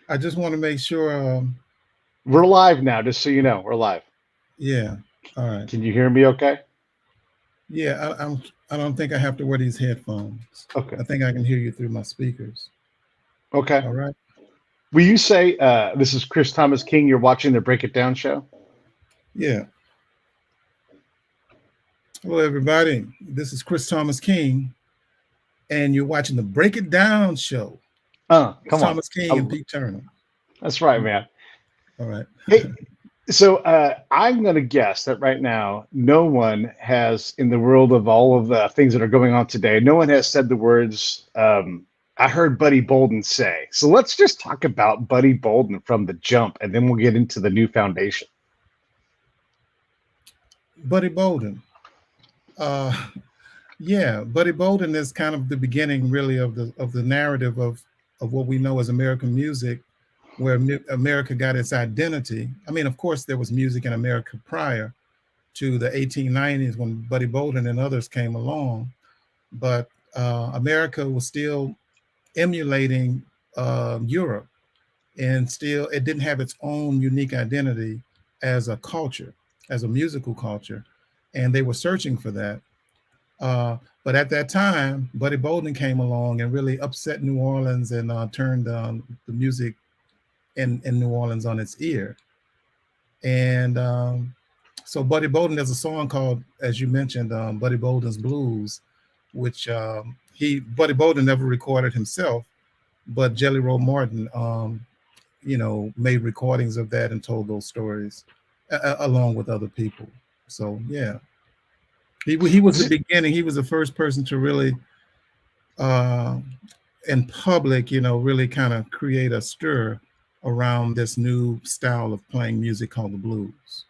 I just want to make sure. We're live now, just so you know. We're live. Yeah. All right. Can you hear me okay? Yeah. I don't think I have to wear these headphones. Okay. I think I can hear you through my speakers. Okay. All right. Will you say this is Chris Thomas King? You're watching the Break It Down show? Yeah. Hello, everybody. This is Chris Thomas King, and you're watching the Break It Down show. Chris Come on. Thomas King and Pete Turner. That's right, man. All right. Hey, so I'm going to guess that right now, no one has, in the world of all of the things that are going on today, no one has said the words, I heard Buddy Bolden say. So let's just talk about Buddy Bolden from the jump, and then we'll get into the new foundation. Buddy Bolden. Uh, yeah, Buddy Bolden is kind of the beginning, really, of the narrative of what we know as American music, where America got its identity. I mean, of course, there was music in America prior to the 1890s when Buddy Bolden and others came along, but America was still emulating Europe, and still it didn't have its own unique identity as a culture, as a musical culture, and they were searching for that. But at that time, Buddy Bolden came along and really upset New Orleans and turned the music in New Orleans on its ear. And so Buddy Bolden, there's a song called, as you mentioned, Buddy Bolden's Blues, which Buddy Bolden never recorded himself, but Jelly Roll Morton, made recordings of that and told those stories along with other people. So yeah, he was the beginning. He was the first person to really, uh, in public, really kind of create a stir around this new style of playing music called the blues.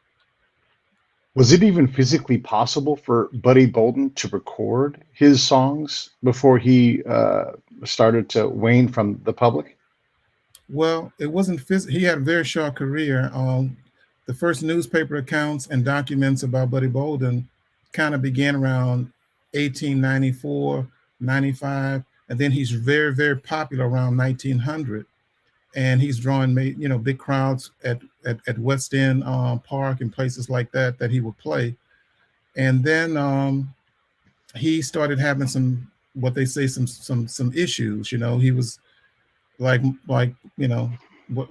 Was it even physically possible for Buddy Bolden to record his songs before he started to wane from the public? Well, it wasn't he had a very short career. The first newspaper accounts and documents about Buddy Bolden kind of began around 1894, 95, and then he's very, very popular around 1900. And he's drawing, big crowds at West End Park and places like that he would play. And then he started having some, what they say, some issues. He was like what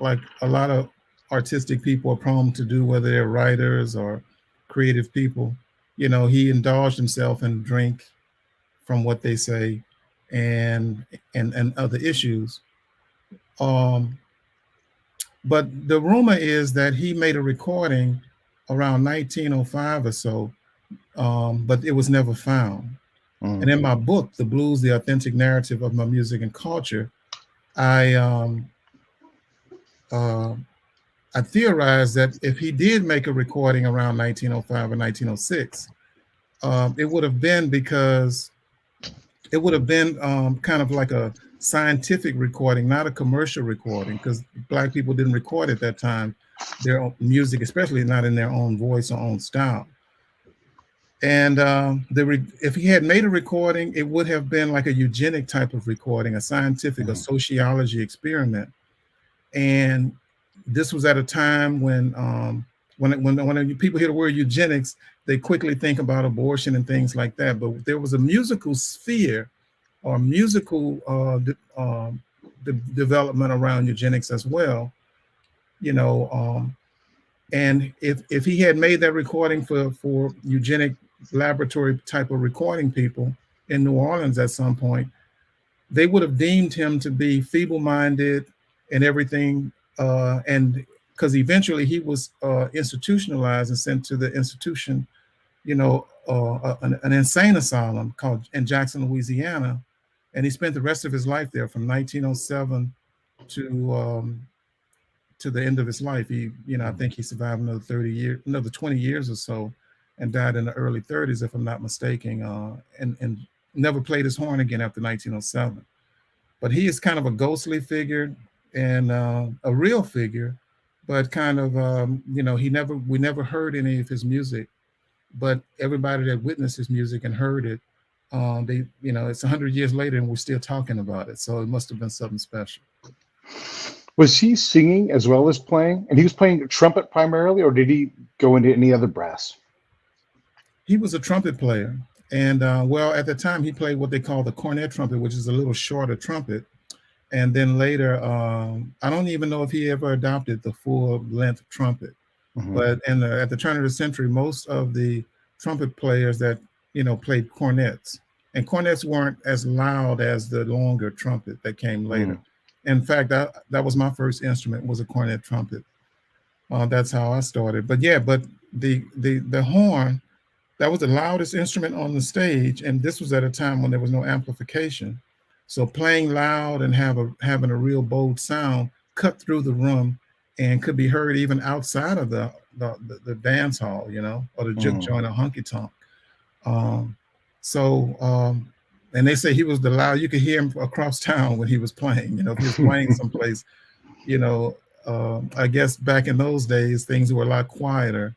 like a lot of artistic people are prone to do, whether they're writers or creative people. He indulged himself in drink, from what they say, and other issues. Um, but the rumor is that he made a recording around 1905 or so, but it was never found. And in my book, The Blues, The Authentic Narrative of My Music and Culture, I theorized that if he did make a recording around 1905 or 1906, it would have been because it would have been kind of like a scientific recording, not a commercial recording, because Black people didn't record at that time their own music, especially not in their own voice or own style. And if he had made a recording, it would have been like a eugenic type of recording, a scientific, a sociology experiment. And this was at a time when people hear the word eugenics, they quickly think about abortion and things like that. But there was a musical sphere or musical development around eugenics as well, and if he had made that recording for eugenic laboratory type of recording people in New Orleans at some point, they would have deemed him to be feeble-minded and everything, and because eventually he was institutionalized and sent to the institution, an insane asylum called in Jackson, Louisiana, and he spent the rest of his life there from 1907 to the end of his life. I think he survived another 20 years or so, and died in the early 30s, if I'm not mistaken, and never played his horn again after 1907. But he is kind of a ghostly figure and a real figure, but kind of, we never heard any of his music, but everybody that witnessed his music and heard it, it's 100 years later and we're still talking about it. So it must have been something special. Was he singing as well as playing? And he was playing trumpet primarily, or did he go into any other brass? He was a trumpet player. And well, at the time, he played what they call the cornet trumpet, which is a little shorter trumpet. And then later, I don't even know if he ever adopted the full length trumpet. Mm-hmm. But at the turn of the century, most of the trumpet players that played cornets, and cornets weren't as loud as the longer trumpet that came later. Mm. In fact, that was my first instrument, was a cornet trumpet. That's how I started. But yeah, but the horn, that was the loudest instrument on the stage, and this was at a time when there was no amplification. So playing loud and having a real bold sound cut through the room and could be heard even outside of the dance hall, or the juke joint or honky tonk. And they say he was the loud. You could hear him across town when he was playing. If he was playing someplace, I guess back in those days things were a lot quieter,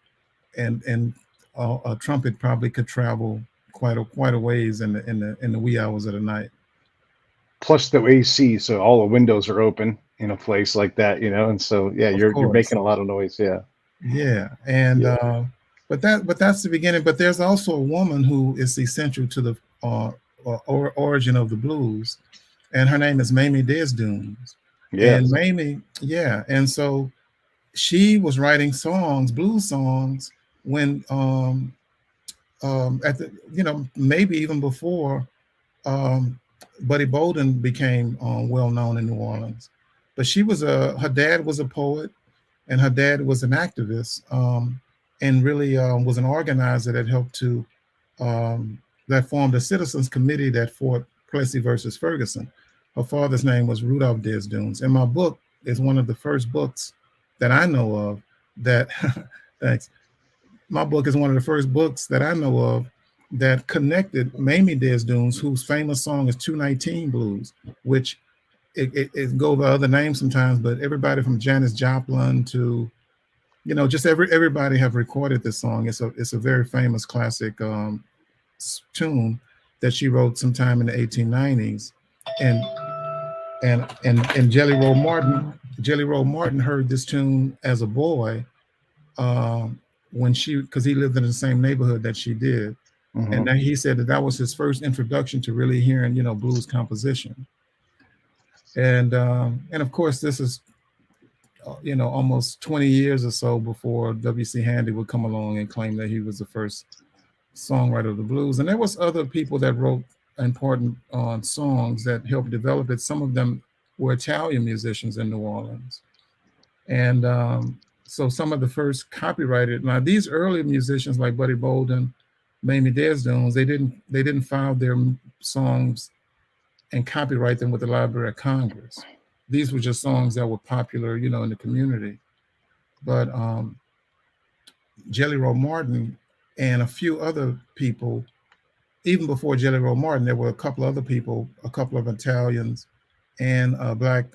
and a trumpet probably could travel quite a ways in the wee hours of the night. Plus the AC, so all the windows are open in a place like that, and so yeah, you're making a lot of noise. Yeah, and but that's the beginning. But there's also a woman who is essential to the origin of the blues, and her name is Mamie Desdunes. And Mamie, and so she was writing songs, blues songs, when at the maybe even before Buddy Bolden became well known in New Orleans. But she was her dad was a poet, and her dad was an activist, and really was an organizer that helped to that formed a citizens committee that fought Plessy versus Ferguson. Her father's name was Rudolph Desdunes, and my book is one of the first books that I know of that. Thanks. My book is one of the first books that I know of that connected Mamie Desdunes, whose famous song is 219 Blues, which it goes by other names sometimes, but everybody from Janis Joplin to, just everybody have recorded this song. It's a very famous classic tune that she wrote sometime in the 1890s, and Jelly Roll Martin heard this tune as a boy because he lived in the same neighborhood that she did. Mm-hmm. And then he said that was his first introduction to really hearing, blues composition. And of course, this is, almost 20 years or so before W.C. Handy would come along and claim that he was the first songwriter of the blues. And there was other people that wrote important songs that helped develop it. Some of them were Italian musicians in New Orleans. And so some of the first copyrighted. Now, these early musicians like Buddy Bolden, Mamie Desdunes, they didn't file their songs and copyright them with the Library of Congress. These were just songs that were popular, in the community. But Jelly Roll Martin and a few other people, even before Jelly Roll Martin, there were a couple other people, a couple of Italians and a Black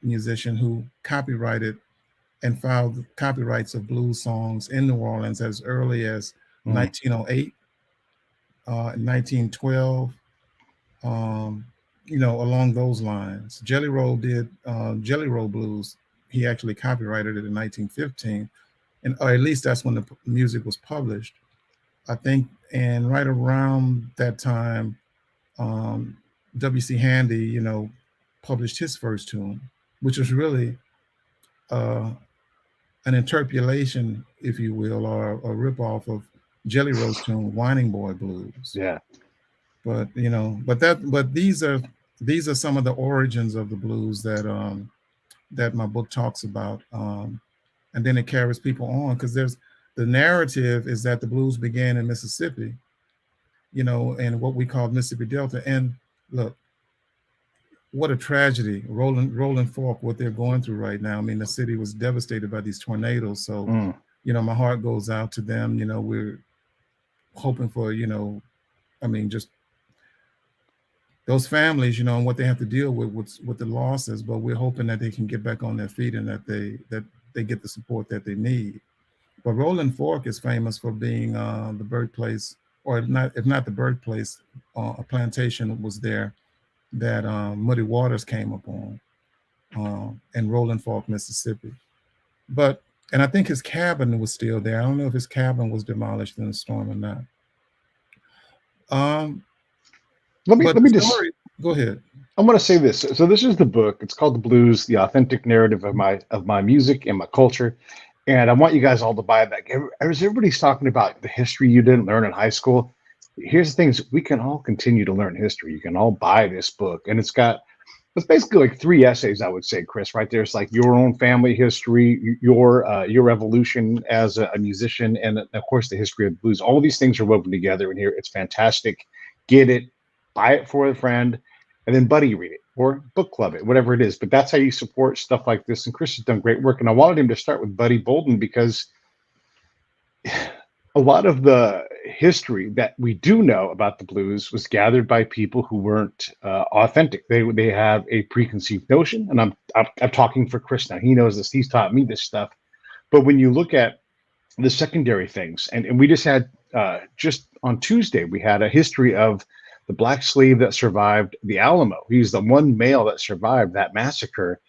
musician who copyrighted and filed copyrights of blues songs in New Orleans as early as 1908, 1912, along those lines. Jelly Roll did Jelly Roll Blues. He actually copyrighted it in 1915, or at least that's when the music was published, I think. And right around that time, W.C. Handy, published his first tune, which was really an interpolation, if you will, or a ripoff of Jelly Roll's tune, "Whining Boy Blues." Yeah. But these are some of the origins of the blues that my book talks about, and then it carries people on, because the narrative is that the blues began in Mississippi, and what we call Mississippi Delta. And look, what a tragedy, Rolling Fork, what they're going through right now. I mean, the city was devastated by these tornadoes. So, my heart goes out to them. We're hoping for, just those families, and what they have to deal with the losses. But we're hoping that they can get back on their feet and that they get the support that they need. But Rolling Fork is famous for being the birthplace, or if not the birthplace, a plantation was there that Muddy Waters came upon. in Rolling Fork, Mississippi. But and I think his cabin was still there. I don't know if his cabin was demolished in the storm or not. Um, Let but me the just story. Go ahead. I want to say this. So this is the book. It's called The Blues: The Authentic Narrative of my music and my culture. And I want you guys all to buy that. As everybody's talking about the history you didn't learn in high school, here's the things: we can all continue to learn history. You can all buy this book, and it's basically like three essays, I would say, Chris. Right there, it's like your own family history, your evolution as a musician, and of course the history of the blues. All these things are woven together in here. It's fantastic. Get it, buy it for a friend, and then buddy read it or book club it, whatever it is. But that's how you support stuff like this. And Chris has done great work. And I wanted him to start with Buddy Bolden because a lot of the history that we do know about the blues was gathered by people who weren't authentic. They have a preconceived notion, and I'm talking for Chris now. He knows this. He's taught me this stuff. But when you look at the secondary things, and we just on Tuesday we had a history of the black slave that survived the Alamo. He's the one male that survived that massacre,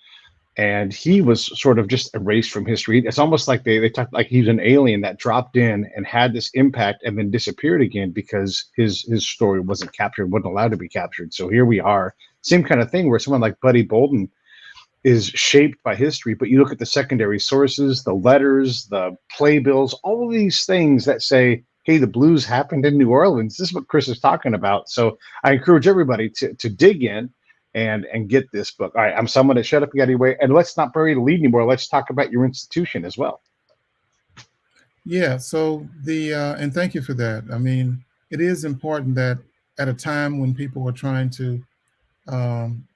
and he was sort of just erased from history. It's almost like they talked like he's an alien that dropped in and had this impact and then disappeared again because his story wasn't captured, wasn't allowed to be captured. So here we are, same kind of thing where someone like Buddy Bolden is shaped by history, but you look at the secondary sources, the letters, the playbills, all of these things that say, hey, the blues happened in New Orleans. This is what Chris is talking about. So I encourage everybody to dig in and get this book. All right, I'm someone to shut up and get away. And let's not bury the lead anymore. Let's talk about your institution as well. Yeah. So and thank you for that. I mean, it is important that at a time when people are trying to um,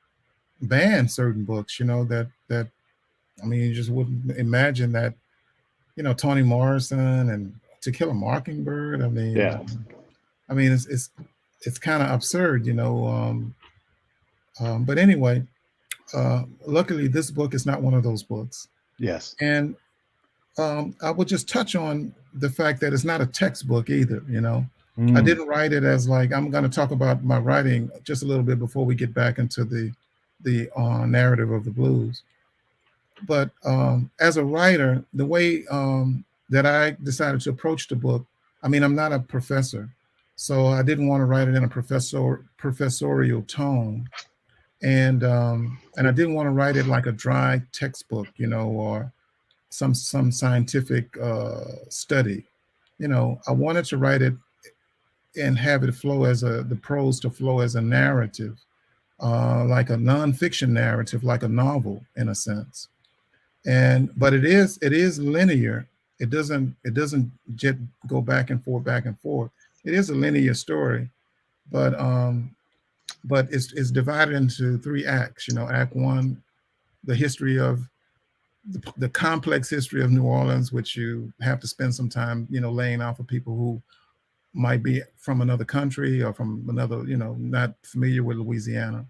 ban certain books, that I mean, you just wouldn't imagine that, Toni Morrison and To Kill a Mockingbird. Yeah. I mean, it's kind of absurd, but anyway, luckily this book is not one of those books. Yes. And I would just touch on the fact that it's not a textbook either. I didn't write it as like I'm going to talk about my writing just a little bit before we get back into the narrative of the blues. But as a writer, the way that I decided to approach the book, I mean, I'm not a professor, so I didn't want to write it in a professorial tone, and I didn't want to write it like a dry textbook, or some scientific study. I wanted to write it and have it flow the prose to flow as a narrative, like a nonfiction narrative, like a novel in a sense. But it is linear. It doesn't just go back and forth, back and forth. It is a linear story, but it's divided into three acts. Act one, the history of the complex history of New Orleans, which you have to spend some time, laying out for people who might be from another country or from another, not familiar with Louisiana.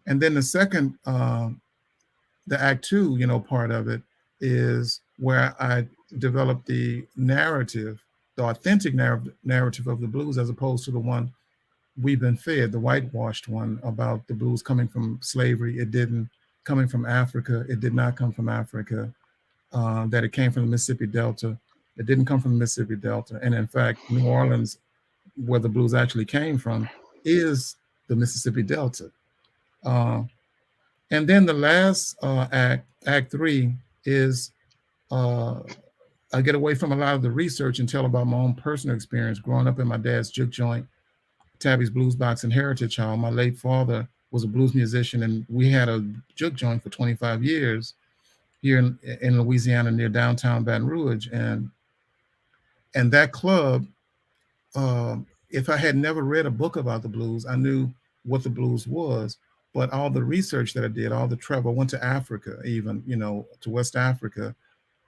And then the second, the act two, part of it is where I developed the narrative, the authentic narrative of the blues, as opposed to the one we've been fed, the whitewashed one about the blues coming from slavery. It didn't coming from Africa. It did not come from Africa. That it came from the Mississippi Delta. It didn't come from the Mississippi Delta. And in fact, New Orleans, where the blues actually came from, is the Mississippi Delta. And then the last act three, is I get away from a lot of the research and tell about my own personal experience growing up in my dad's Juke Joint, Tabby's Blues Box and Heritage Hall. My late father was a blues musician, and we had a Juke Joint for 25 years here in Louisiana near downtown Baton Rouge. And that club, if I had never read a book about the blues, I knew what the blues was. But all the research that I did, all the travel, I went to Africa, even, to West Africa,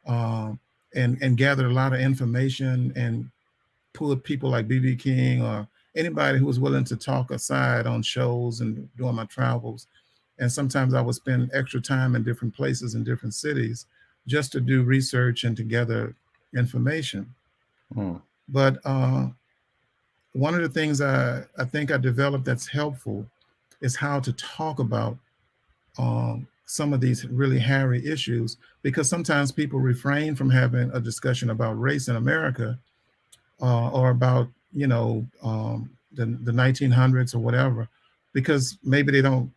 and gathered a lot of information and pulled people like B.B. King or anybody who was willing to talk aside on shows and during my travels. And sometimes I would spend extra time in different places in different cities just to do research and to gather information. But one of the things I think I developed that's helpful is how to talk about some of these really hairy issues, because sometimes people refrain from having a discussion about race in America, or about, the 1900s or whatever, because maybe they don't,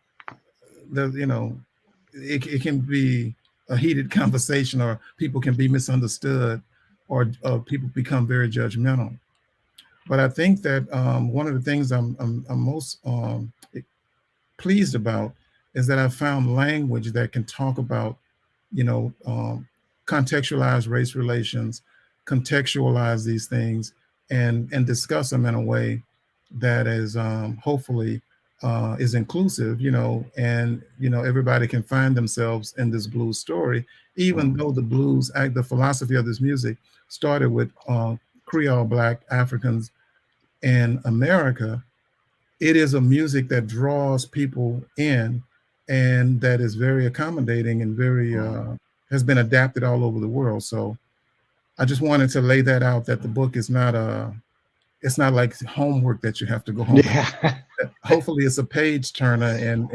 it can be a heated conversation, or people can be misunderstood, or people become very judgmental. But I think that one of the things I'm most pleased about is that I found language that can talk about, you know, um, contextualize race relations, contextualize these things, and discuss them in a way that is, hopefully, is inclusive, and everybody can find themselves in this blues story, even though the philosophy of this music started with Creole Black Africans in America. It is a music that draws people in, and that is very accommodating and very has been adapted all over the world. So I just wanted to lay that out, that the book is not it's not like homework that you have to go home. Yeah. Hopefully it's a page turner, and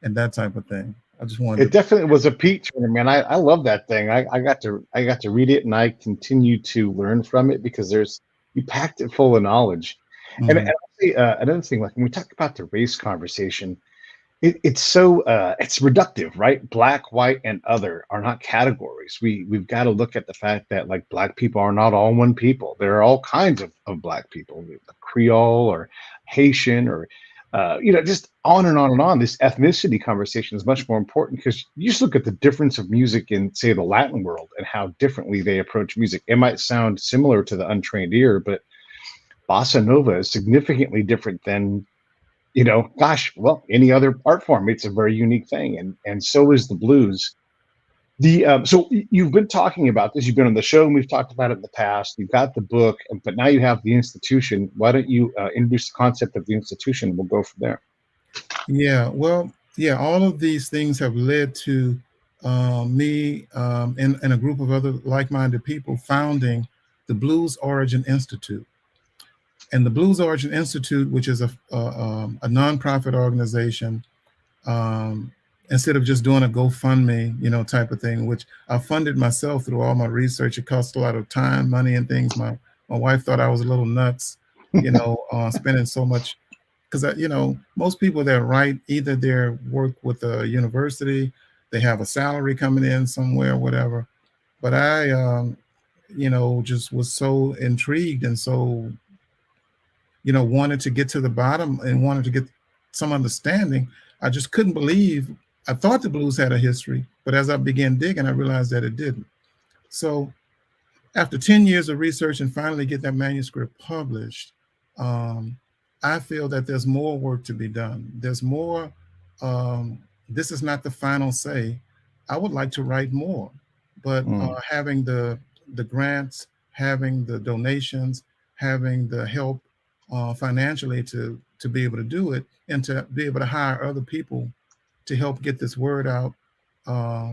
that type of thing. I just wanted It definitely was a peach turner, man. I love that thing. I got to read it, and I continue to learn from it because you packed it full of knowledge. And Mhm. I'll say, another thing, like when we talk about the race conversation, it's so it's reductive, right? Black, white, and other are not categories. We've got to look at the fact that like black people are not all one people. There are all kinds of black people, Creole or Haitian or just on and on and on. This ethnicity conversation is much more important because you just look at the difference of music in, say, the Latin world and how differently they approach music. It might sound similar to the untrained ear, but bossa nova is significantly different than gosh, well, any other art form. It's a very unique thing, and so is the blues. You've been talking about this. You've been on the show, and we've talked about it in the past. You've got the book, but now you have the institution. Why don't you introduce the concept of the institution? We'll go from there. Yeah, well, yeah, all of these things have led to me, and a group of other like-minded people founding the Blues Origin Institute. And the Blues Origin Institute, which is a nonprofit organization, um, instead of just doing a GoFundMe, type of thing, which I funded myself through all my research. It cost a lot of time, money, and things. My wife thought I was a little nuts, spending so much, because most people that write, either they work with a university, they have a salary coming in somewhere, whatever. But I, just was so intrigued, and so wanted to get to the bottom and wanted to get some understanding. I just couldn't believe. I thought the blues had a history, but as I began digging, I realized that it didn't. So after 10 years of research and finally get that manuscript published, um, I feel that there's more work to be done. There's more. This is not the final say. I would like to write more, but Mm, having the grants, having the donations, having the help financially to be able to do it, and to be able to hire other people to help get this word out, uh,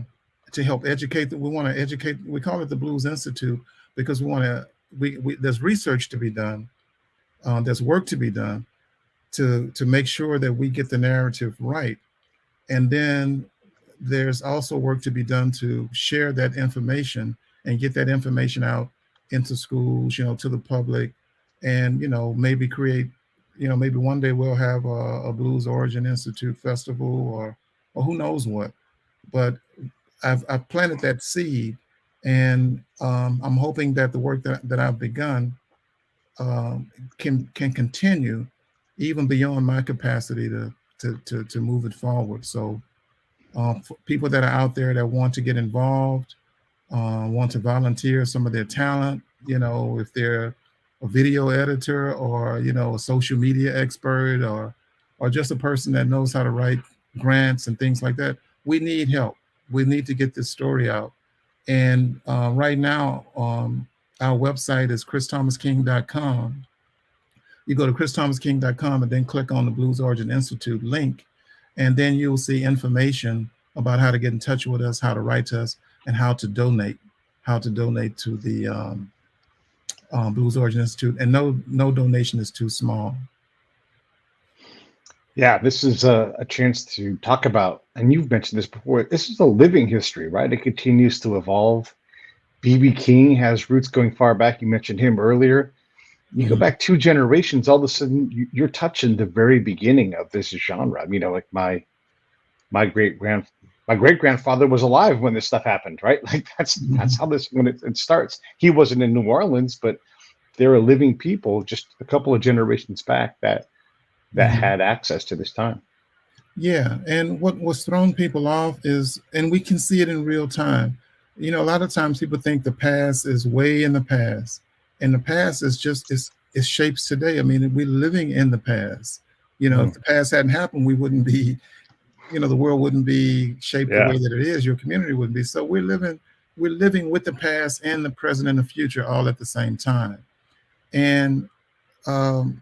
to help educate. We want to educate. We call it the Blues Institute because we want to. There's research to be done. There's work to be done to make sure that we get the narrative right, and then there's also work to be done to share that information and get that information out into schools, to the public, and maybe create, maybe one day we'll have a Blues Origin Institute festival, or who knows what. But I've planted that seed, and I'm hoping that the work that I've begun can continue even beyond my capacity to move it forward. So for people that are out there that want to get involved, want to volunteer some of their talent, if they're a video editor, or a social media expert, or just a person that knows how to write grants and things like that, we need help. We need to get this story out. And right now, our website is christhomasking.com. You go to christhomasking.com and then click on the Blues Origin Institute link, and then you'll see information about how to get in touch with us, how to write to us, and how to donate to the Blues Origin Institute. And no donation is too small. Yeah, this is a chance to talk about, and you've mentioned this before, this is a living history, right? It continues to evolve. B.B. King has roots going far back. You mentioned him earlier. You go Mhm. back 2 generations, all of a sudden you're touching the very beginning of this genre. Like my great grand my great grandfather was alive when this stuff happened, right? Like that's Mhm. how this when it starts. He wasn't in New Orleans, but there are living people just a couple of generations back that Mhm. had access to this time. Yeah, and what's thrown people off is, and we can see it in real time. A lot of times people think the past is way in the past, and the past is just it shapes today. I mean, we're living in the past. If Mm, the past hadn't happened, we wouldn't be. The world wouldn't be shaped the yeah, way that it is. Your community wouldn't be. So we're living with the past and the present and the future all at the same time. And um,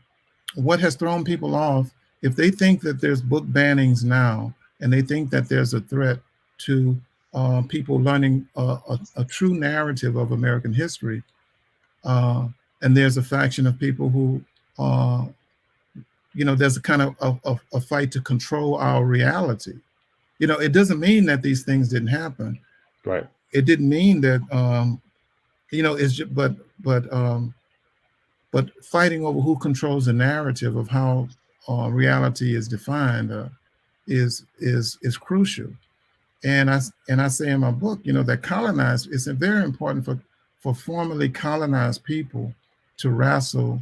what has thrown people off, if they think that there's book bannings now and they think that there's a threat to people learning a true narrative of American history, uh, and there's a faction of people who, uh, there's a kind of a fight to control our reality. It doesn't mean that these things didn't happen. right. It didn't mean that, it's just, but fighting over who controls the narrative of how reality is defined is crucial. And I say in my book, that colonized, it's very important for formerly colonized people to wrestle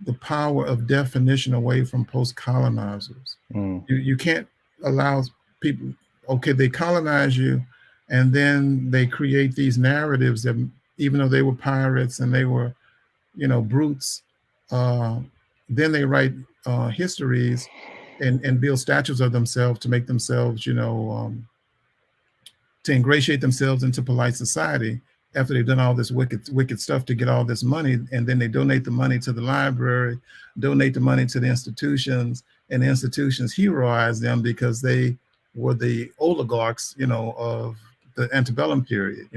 the power of definition away from post colonizers. Mm, You can't allow people, okay, they colonize you, and then they create these narratives that, even though they were pirates and they were, brutes, uh, then they write histories and build statues of themselves to make themselves, to ingratiate themselves into polite society after they've done all this wicked stuff to get all this money, and then they donate the money to the library, donate the money to the institutions, and the institutions heroize them because they were the oligarchs, of the antebellum period.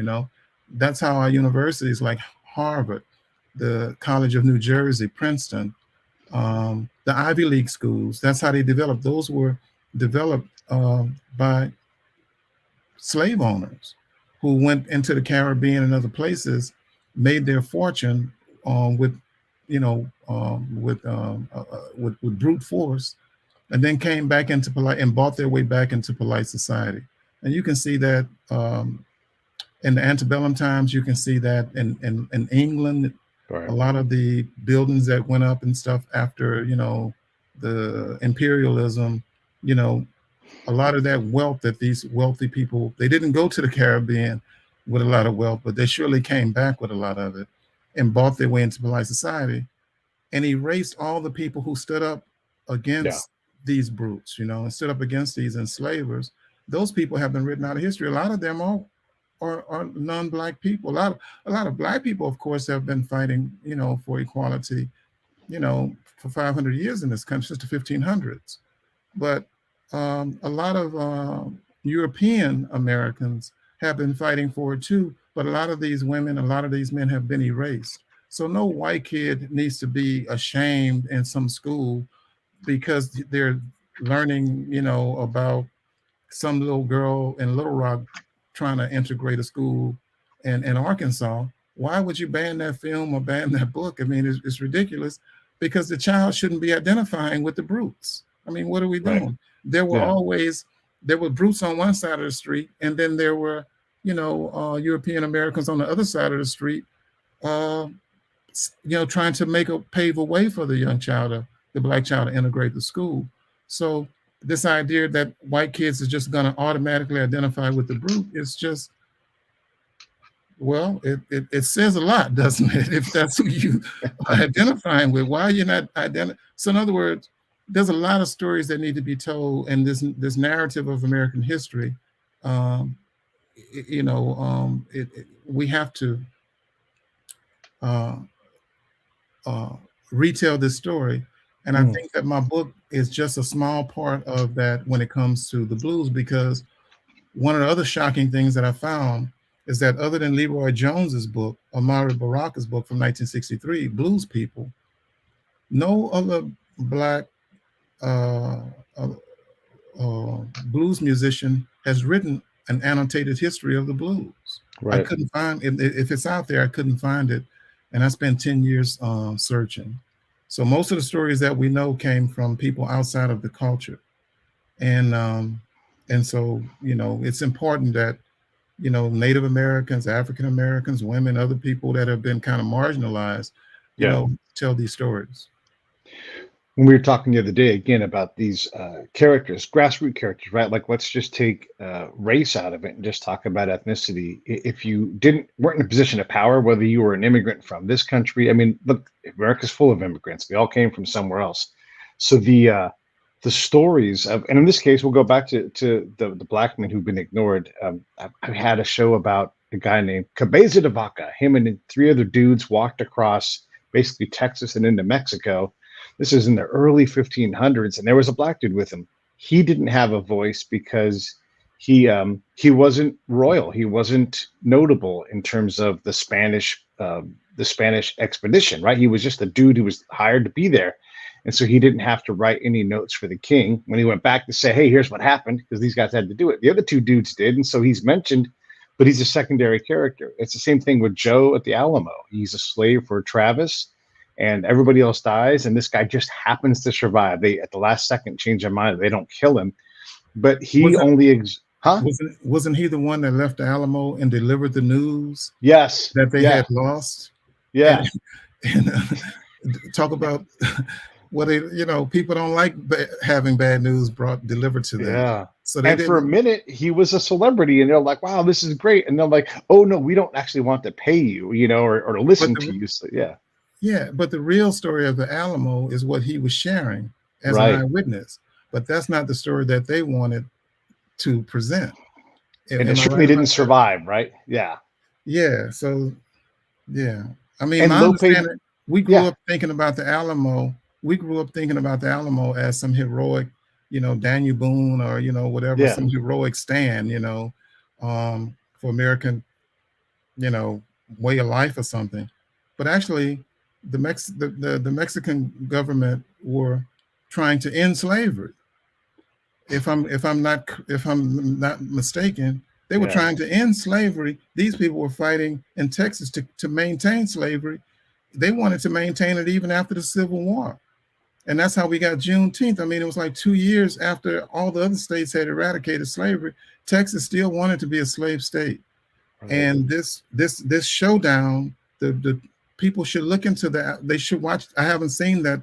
That's how our universities like Harvard, the College of New Jersey, Princeton, the Ivy League schools, that's how they developed. Those were developed by slave owners who went into the Caribbean and other places, made their fortune with, with brute force, and then came back into polite and bought their way back into polite society. And you can see that in the antebellum times. You can see that in England, a right. lot of the buildings that went up and stuff after, the imperialism, you know, a lot of that wealth that these wealthy people, they didn't go to the Caribbean with a lot of wealth, but they surely came back with a lot of it and bought their way into polite society and erased all the people who stood up Yeah. against these brutes, and stood up against these enslavers. Those people have been written out of history. A lot of them are non-black people. A lot of black people, of course, have been fighting, for equality, for 500 years in this country, since the 1500s. But a lot of European Americans have been fighting for it too. But a lot of these women, a lot of these men have been erased. So no white kid needs to be ashamed in some school because they're learning, about some little girl in Little Rock trying to integrate a school in Arkansas. Why would you ban that film or ban that book? I mean, it's ridiculous because the child shouldn't be identifying with the brutes. I mean, what are we Right. doing? There were Yeah. always there were brutes on one side of the street, and then there were, European Americans on the other side of the street, uh, trying to pave a way for the young child, the black child, to integrate the school. So this idea that white kids are just going to automatically identify with the brute is just, well, it says a lot, doesn't it? If that's who you are identifying with, why are you not identifying? So in other words, there's a lot of stories that need to be told, and this narrative of American history, um, we have to uh, uh, retell this story. And I Mm, think that my book is just a small part of that when it comes to the blues, because one of the other shocking things that I found is that other than Leroy Jones's book, Amari Baraka's book from 1963, Blues People, no other black uh, a, blues musician has written an annotated history of the blues. I Right. couldn't find it. If it's out there, I couldn't find it, and I spent 10 years searching. So most of the stories that we know came from people outside of the culture, and so it's important that Native Americans, African Americans, women, other people that have been kind of marginalized, Yeah. tell these stories. When we were talking the other day again about these characters, grassroots characters, right? Like, let's just take race out of it and just talk about ethnicity. If you weren't in a position of power, whether you were an immigrant from this country, I mean, look, America's full of immigrants. We all came from somewhere else. So the stories of, and in this case, we'll go back to the black men who've been ignored. I had a show about a guy named Cabeza de Vaca. Him and three other dudes walked across basically Texas and into Mexico. This is in the early 1500s, and there was a black dude with him. He didn't have a voice because he wasn't royal. He wasn't notable in terms of the Spanish expedition, right? He was just a dude who was hired to be there, and so he didn't have to write any notes for the king when he went back to say, "Hey, here's what happened," because these guys had to do it. The other two dudes did, and so he's mentioned, but he's a secondary character. It's the same thing with Joe at the Alamo. He's a slave for Travis, and everybody else dies, and this guy just happens to survive. They at the last second change their mind. They don't kill him, but he Wasn't only wasn't he the one that left the Alamo and delivered the news Yes. that they Yeah. had lost? Yeah. And talk about what people don't like having bad news delivered to them. Yeah. So they And for a minute, he was a celebrity, and they're like, "Wow, this is great." And they're like, "Oh no, we don't actually want to pay you, or to listen to you." So yeah. Yeah, but the real story of the Alamo is what he was sharing as Right. an eyewitness. But that's not the story that they wanted to present. And Am it I certainly right didn't about that? survive, right? Yeah. Yeah. So yeah, I mean, And my low paid. understanding, we grew Yeah. up thinking about the Alamo. We grew up thinking about the Alamo as some heroic, Daniel Boone or whatever, Yeah. some heroic stand, for American, you know, way of life or something. But actually, the Mexican government were trying to end slavery. If I'm not mistaken, they were Yeah. trying to end slavery. These people were fighting in Texas to maintain slavery. They wanted to maintain it even after the Civil War. And that's how we got Juneteenth. I mean, it was like 2 years after all the other states had eradicated slavery. Texas still wanted to be a slave state. Right. And this showdown, the people should look into that. They should watch. I haven't seen that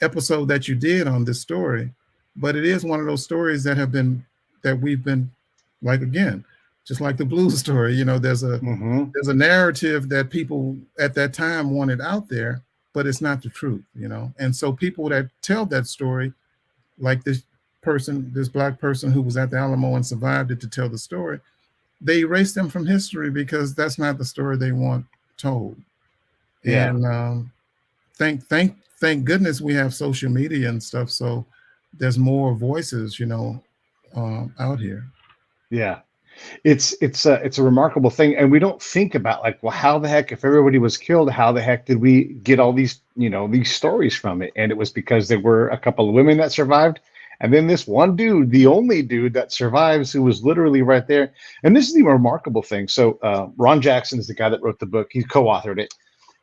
episode that you did on this story, but it is one of those stories that we've been, like, again, just like the blues story. There's a Mm-hmm. there's a narrative that people at that time wanted out there, but it's not the truth. And so people that tell that story, like this black person who was at the Alamo and survived it to tell the story, they erase them from history because that's not the story they want told. Yeah. And thank goodness we have social media and stuff, so there's more voices, out here. Yeah. It's a remarkable thing, and we don't think about, like, well, how the heck, if everybody was killed, how the heck did we get all these these stories from it? And it was because there were a couple of women that survived, and then this one dude, the only dude that survives, who was literally right there. And this is the remarkable thing. So Ron Jackson is the guy that wrote the book. He co-authored it,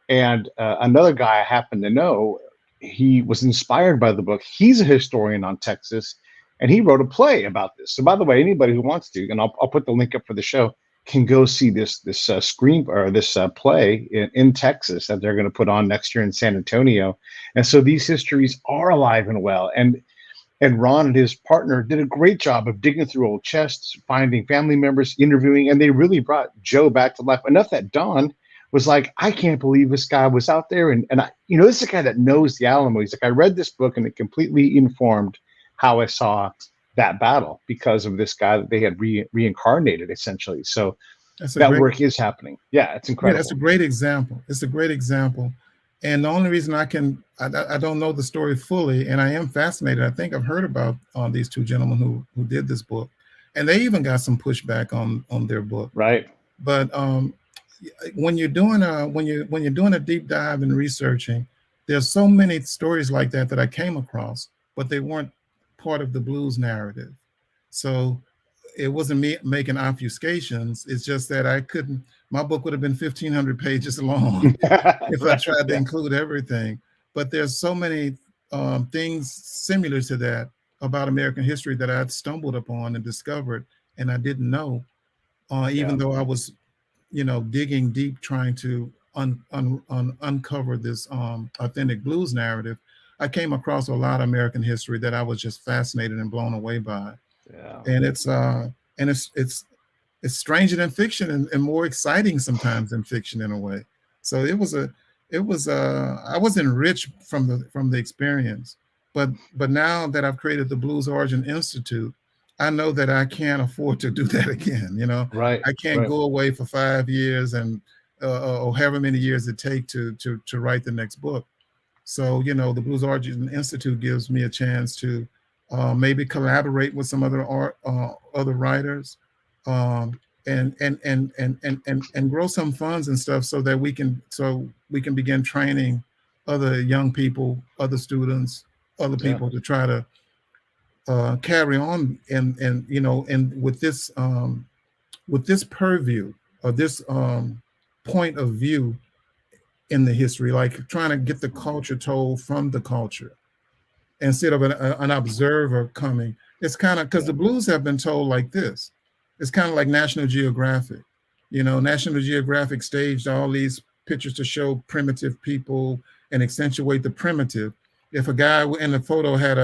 and another guy I happen to know, he was inspired by the book. He's a historian on Texas, and he wrote a play about this. So, by the way, anybody who wants to, and I'll put the link up for the show, can go see this screen or this play in Texas that they're going to put on next year in San Antonio. And so these histories are alive and well. And Ron and his partner did a great job of digging through old chests, finding family members, interviewing, and they really brought Joe back to life enough that Don was like, I can't believe this guy was out there. And I, this is a guy that knows the Alamo. He's like, I read this book and it completely informed how I saw that battle because of this guy that they had reincarnated, essentially. So that work is happening. Yeah, it's incredible. Yeah, that's a great example. It's a great example. And the only reason I don't know the story fully, and I am fascinated. I think I've heard about these two gentlemen who did this book, and they even got some pushback on their book. Right. But when you're doing a deep dive and researching, there's so many stories like that I came across but they weren't part of the blues narrative. So it wasn't me making obfuscations. It's just that I couldn't. My book would have been 1,500 pages long if I Right. tried to Yeah. include everything. But there's so many things similar to that about American history that I'd stumbled upon and discovered, and I didn't know, even Yeah. though I was, digging deep, trying to uncover this authentic blues narrative. I came across a lot of American history that I was just fascinated and blown away by, Yeah. and it's stranger than fiction and more exciting sometimes than fiction in a way. So I was enriched from the experience. But now that I've created the Blues Origin Institute, I know that I can't afford to do that again. Right. I can't Right. go away for 5 years and or however many years it take to write the next book. So, the Blues Origin Institute gives me a chance to maybe collaborate with some other writers, um, and grow some funds and stuff so that we can begin training other young people, other students, other Yeah. people to try to carry on and with this purview or this point of view in the history, like trying to get the culture told from the culture instead of an observer coming. It's kind of because Yeah. the blues have been told like this. It's kind of like National Geographic. National Geographic staged all these pictures to show primitive people and accentuate the primitive. If a guy in the photo had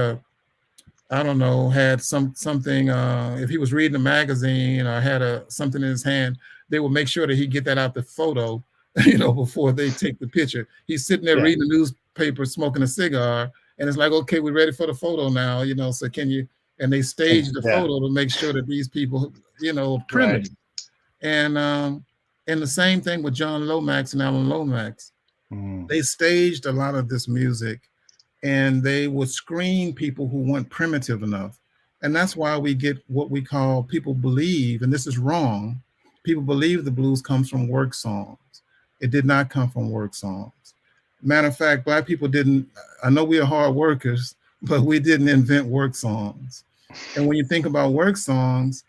I don't know, had something, if he was reading a magazine or had something in his hand, they would make sure that he get that out the photo, before they take the picture. He's sitting there Yeah. reading the newspaper, smoking a cigar, and it's like, okay, we're ready for the photo now, so can you, and they stage the Yeah. photo to make sure that these people, are Right. primitive. And the same thing with John Lomax and Alan Lomax. Mm. They staged a lot of this music and they would screen people who weren't primitive enough. And that's why we get what we call people believe, and this is wrong. People believe the blues comes from work songs. It did not come from work songs. Matter of fact, Black people didn't, I know we are hard workers, but we didn't invent work songs. And when you think about work songs,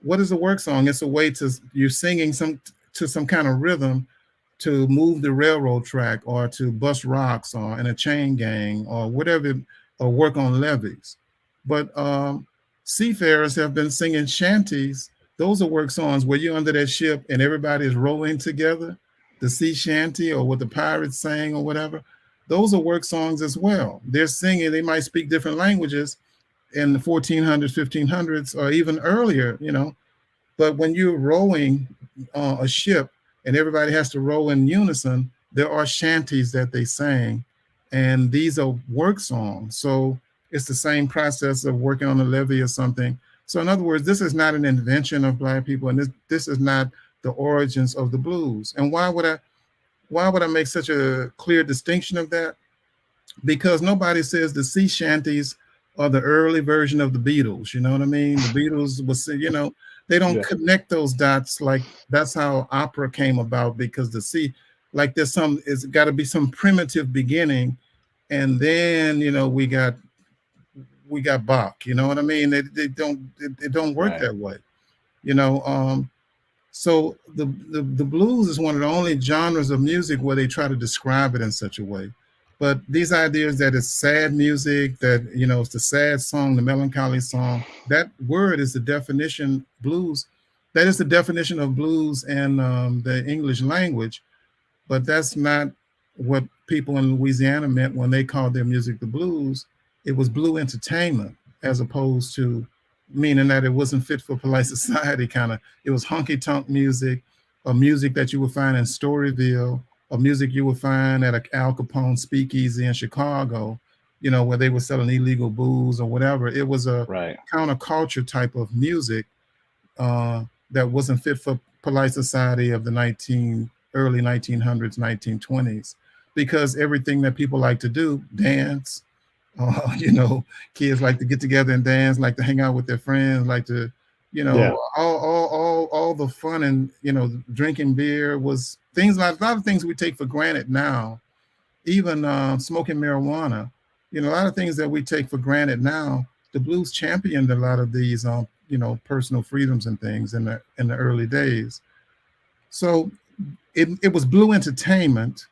what is a work song? It's a way you're singing to some kind of rhythm to move the railroad track or to bust rocks or in a chain gang or whatever, or work on levees. But seafarers have been singing shanties. Those are work songs where you're under that ship and everybody is rowing together, the sea shanty or what the pirates sang or whatever. Those are work songs as well. They're singing, they might speak different languages in the 1400s, 1500s, or even earlier. But when you're rowing a ship and everybody has to row in unison, there are shanties that they sang, and these are work songs. So it's the same process of working on a levee or something. So in other words, this is not an invention of Black people, and this is not the origins of the blues. And why would I make such a clear distinction of that? Because nobody says the sea shanties are the early version of the Beatles. You know what I mean? The Beatles was, they don't Yeah. connect those dots. Like that's how opera came about, because like it's got to be some primitive beginning, and then we got Bach. You know what I mean? It don't work Right. that way. You know, so the blues is one of the only genres of music where they try to describe it in such a way. But these ideas that it's sad music, that it's the sad song, the melancholy song, that word is the definition blues. That is the definition of blues in the English language, but that's not what people in Louisiana meant when they called their music the blues. It was blue entertainment, as opposed to meaning that it wasn't fit for polite society kind of. It was honky tonk music, or music that you would find in Storyville, or music you would find at a Al Capone speakeasy in Chicago, where they were selling illegal booze or whatever. It was a Right. counterculture type of music uh, that wasn't fit for polite society of the early 1900s, 1920s, because everything that people like to do, dance, uh, you know, kids like to get together and dance, like to hang out with their friends, like to, Yeah. all the fun and drinking beer was things like a lot of things we take for granted now. Even smoking marijuana. You know, a lot of things that we take for granted now, the blues championed a lot of these, you know, personal freedoms and things in the early days. So it was blue entertainment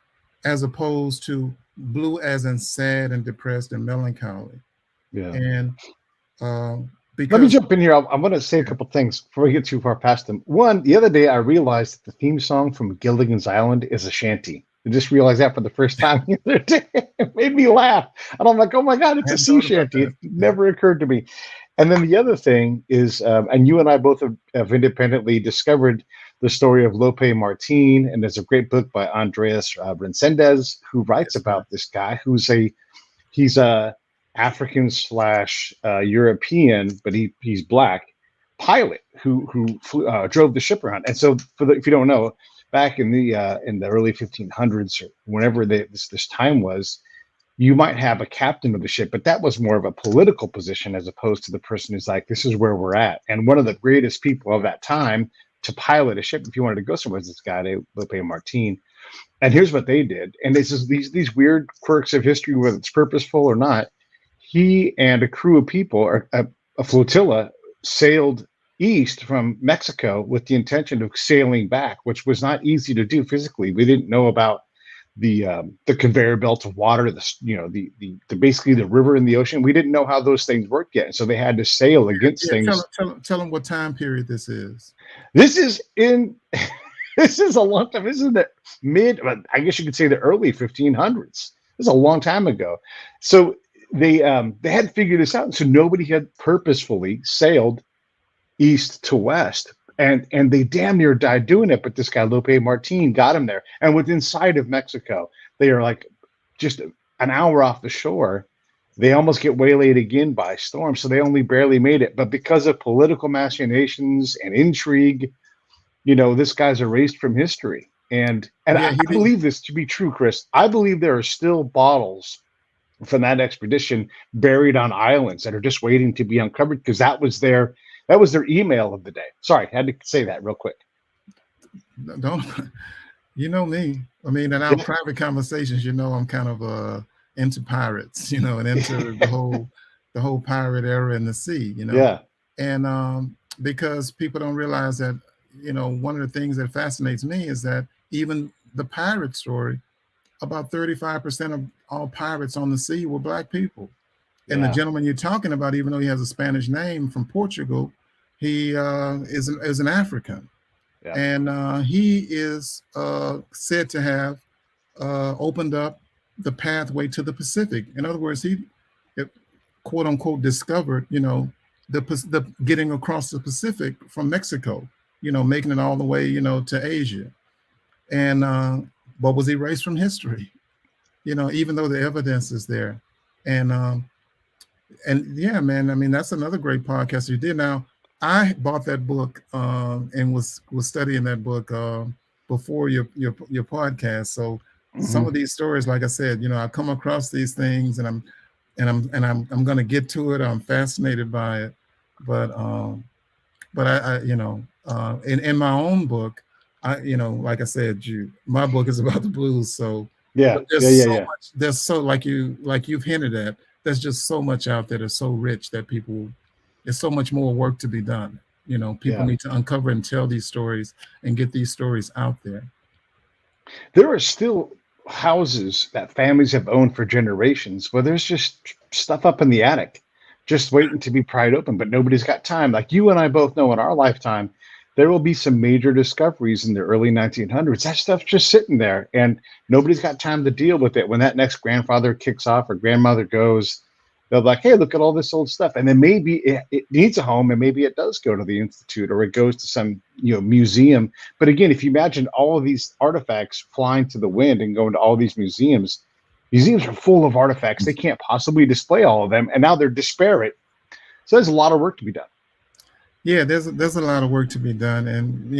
as opposed to blue as in sad and depressed and melancholy. Yeah. And Let me because jump in here. I'm going to say a couple things before we get too far past them. One, the other day I realized that the theme song from Gilligan's Island is a shanty. I just realized that for the first time the other day. It made me laugh. And I'm like, oh my God, I it's a hadn't sea thought about shanty. that. It never occurred to me. And then the other thing is, and you and I both have independently discovered the story of Lope Martin. And there's a great book by Andreas Rencendez who writes Yes, sir. about this guy he's a African slash European, but he's black pilot who drove the ship around. And so, if you don't know, back in the early 1500s or whenever this time was, you might have a captain of the ship, but that was more of a political position as opposed to the person who's like, this is where we're at. And one of the greatest people of that time to pilot a ship, if you wanted to go somewhere, was this guy, Lope Martin. And here's what they did. And this is these weird quirks of history, whether it's purposeful or not. He and a crew of people, or a flotilla, sailed east from Mexico with the intention of sailing back, which was not easy to do physically. We didn't know about the conveyor belt of water, the basically the river and the ocean. We didn't know how those things worked yet, so they had to sail against Yeah, things. tell them what time period this is. This is in this is a long time. This is the I guess you could say the early 1500s. This is a long time ago. So they had to figure this out, and so nobody had purposefully sailed east to west, and they damn near died doing it. But this guy Lope Martin got him there, and within sight of Mexico, they are like just an hour off the shore. They almost get waylaid again by storm, so they only barely made it. But because of political machinations and intrigue, this guy's erased from history. And Yeah, I he did. believe this to be true, Chris. I believe there are still bottles from that expedition buried on islands that are just waiting to be uncovered because that was their email of the day. Sorry, I had to say that real quick. Don't you know me? I mean, in our private conversations, I'm kind of into pirates, and into the whole pirate era in the sea. Yeah. And because people don't realize that, one of the things that fascinates me is that even the pirate story, about 35% of all pirates on the sea were black people. And the Yeah. gentleman you're talking about, even though he has a Spanish name from Portugal, he is an African. Yeah. And he is said to have opened up the pathway to the Pacific. In other words, he, quote unquote, discovered, the getting across the Pacific from Mexico, making it all the way, to Asia. And but was erased from history, even though the evidence is there. And yeah, man, I mean, that's another great podcast you did. Now, I bought that book and was studying that book before your podcast. So some of these stories, like I said, I come across these things, and I'm going to get to it. I'm fascinated by it, but I in my own book, like I said, my book is about the blues. So, Yeah. but there's Yeah. Yeah. so Yeah. much. There's so like you've hinted at. There's just so much out there that's so rich that there's so much more work to be done. People Yeah. need to uncover and tell these stories and get these stories out there. There are still houses that families have owned for generations where there's just stuff up in the attic just waiting to be pried open, but nobody's got time. Like you and I both know in our lifetime, there will be some major discoveries in the early 1900s. That stuff's just sitting there, and nobody's got time to deal with it. When that next grandfather kicks off or grandmother goes, they'll be like, hey, look at all this old stuff. And then maybe it needs a home, and maybe it does go to the Institute or it goes to some museum. But again, if you imagine all of these artifacts flying to the wind and going to all these museums are full of artifacts. They can't possibly display all of them, and now they're disparate. So there's a lot of work to be done. Yeah, there's a lot of work to be done, and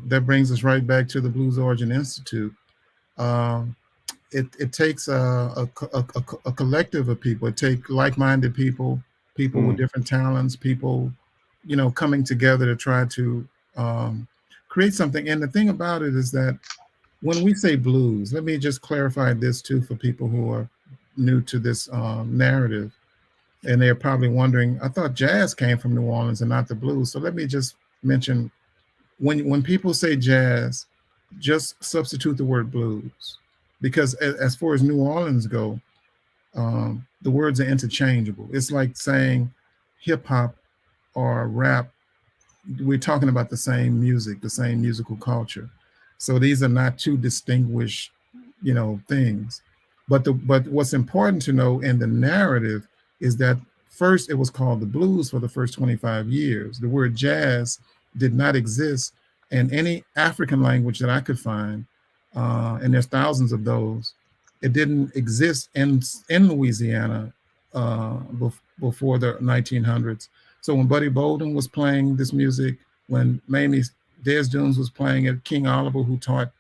that brings us right back to the Blues Origin Institute. It takes a collective of people. It takes like-minded people with different talents, people coming together to try to create something. And the thing about it is that when we say blues, let me just clarify this too for people who are new to this narrative, and they're probably wondering, I thought jazz came from New Orleans and not the blues. So let me just mention, when people say jazz, just substitute the word blues, because as far as New Orleans go, the words are interchangeable. It's like saying hip hop or rap. We're talking about the same music, the same musical culture. So these are not two distinguished, things. But what's important to know in the narrative is that first it was called the blues for the first 25 years. The word jazz did not exist in any African language that I could find, and there's thousands of those. It didn't exist in Louisiana before the 1900s. So when Buddy Bolden was playing this music, when Mamie Des Dunes was playing it, King Oliver, who taught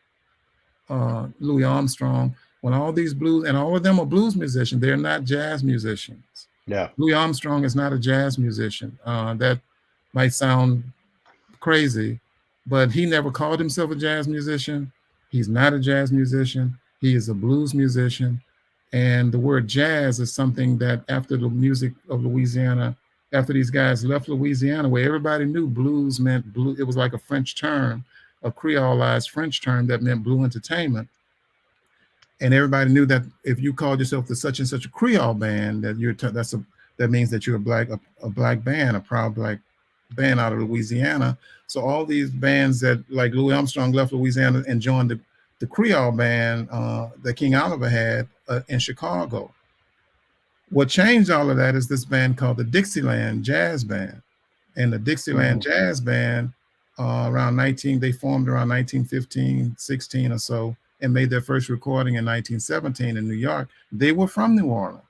Louis Armstrong, when all these blues, and all of them are blues musicians, they're not jazz musicians. Yeah. Louis Armstrong is not a jazz musician. That might sound crazy, but he never called himself a jazz musician. He's not a jazz musician. He is a blues musician. And the word jazz is something that after the music of Louisiana, after these guys left Louisiana, where everybody knew blues meant blue, it was like a French term, a Creolized French term that meant blue entertainment. And everybody knew that if you called yourself the such and such a Creole band, that that means that you're a black band, a proud black band out of Louisiana. So all these bands that, like Louis Armstrong, left Louisiana and joined the Creole band that King Oliver had in Chicago. What changed all of that is this band called the Dixieland Jazz Band. And the Dixieland Jazz Band, they formed around 1915, 16 or so, and made their first recording in 1917 in New York. They were from New Orleans.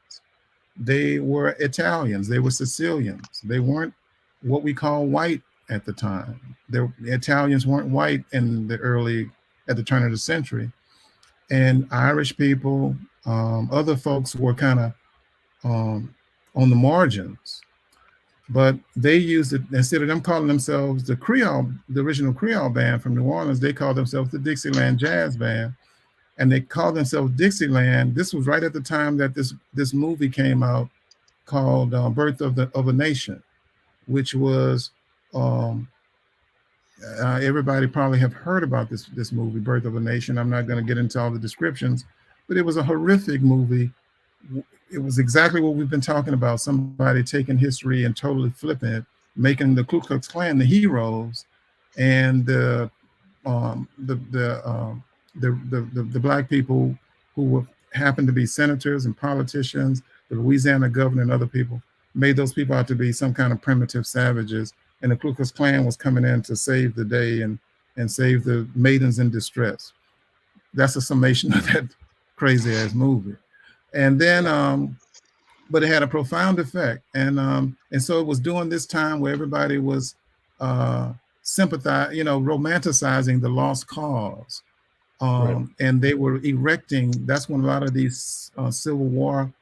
They were Italians. They were Sicilians. They weren't what we call white at the time. The Italians weren't white at the turn of the century. And Irish people, other folks were kind of on the margins. But they used it, instead of them calling themselves the original Creole band from New Orleans, they called themselves the Dixieland Jazz Band. And they called themselves Dixieland. This was right at the time that this movie came out called Birth of a Nation, which was, everybody probably have heard about this movie, Birth of a Nation. I'm not going to get into all the descriptions, but it was a horrific movie. It was exactly what we've been talking about, somebody taking history and totally flipping it, making the Ku Klux Klan the heroes, and the black people who happened to be senators and politicians, the Louisiana governor and other people, made those people out to be some kind of primitive savages. And the Ku Klux Klan was coming in to save the day and save the maidens in distress. That's a summation of that crazy ass movie. And then, but it had a profound effect. And so it was during this time where everybody was romanticizing the lost cause. Right. And they were erecting, that's when a lot of these Civil War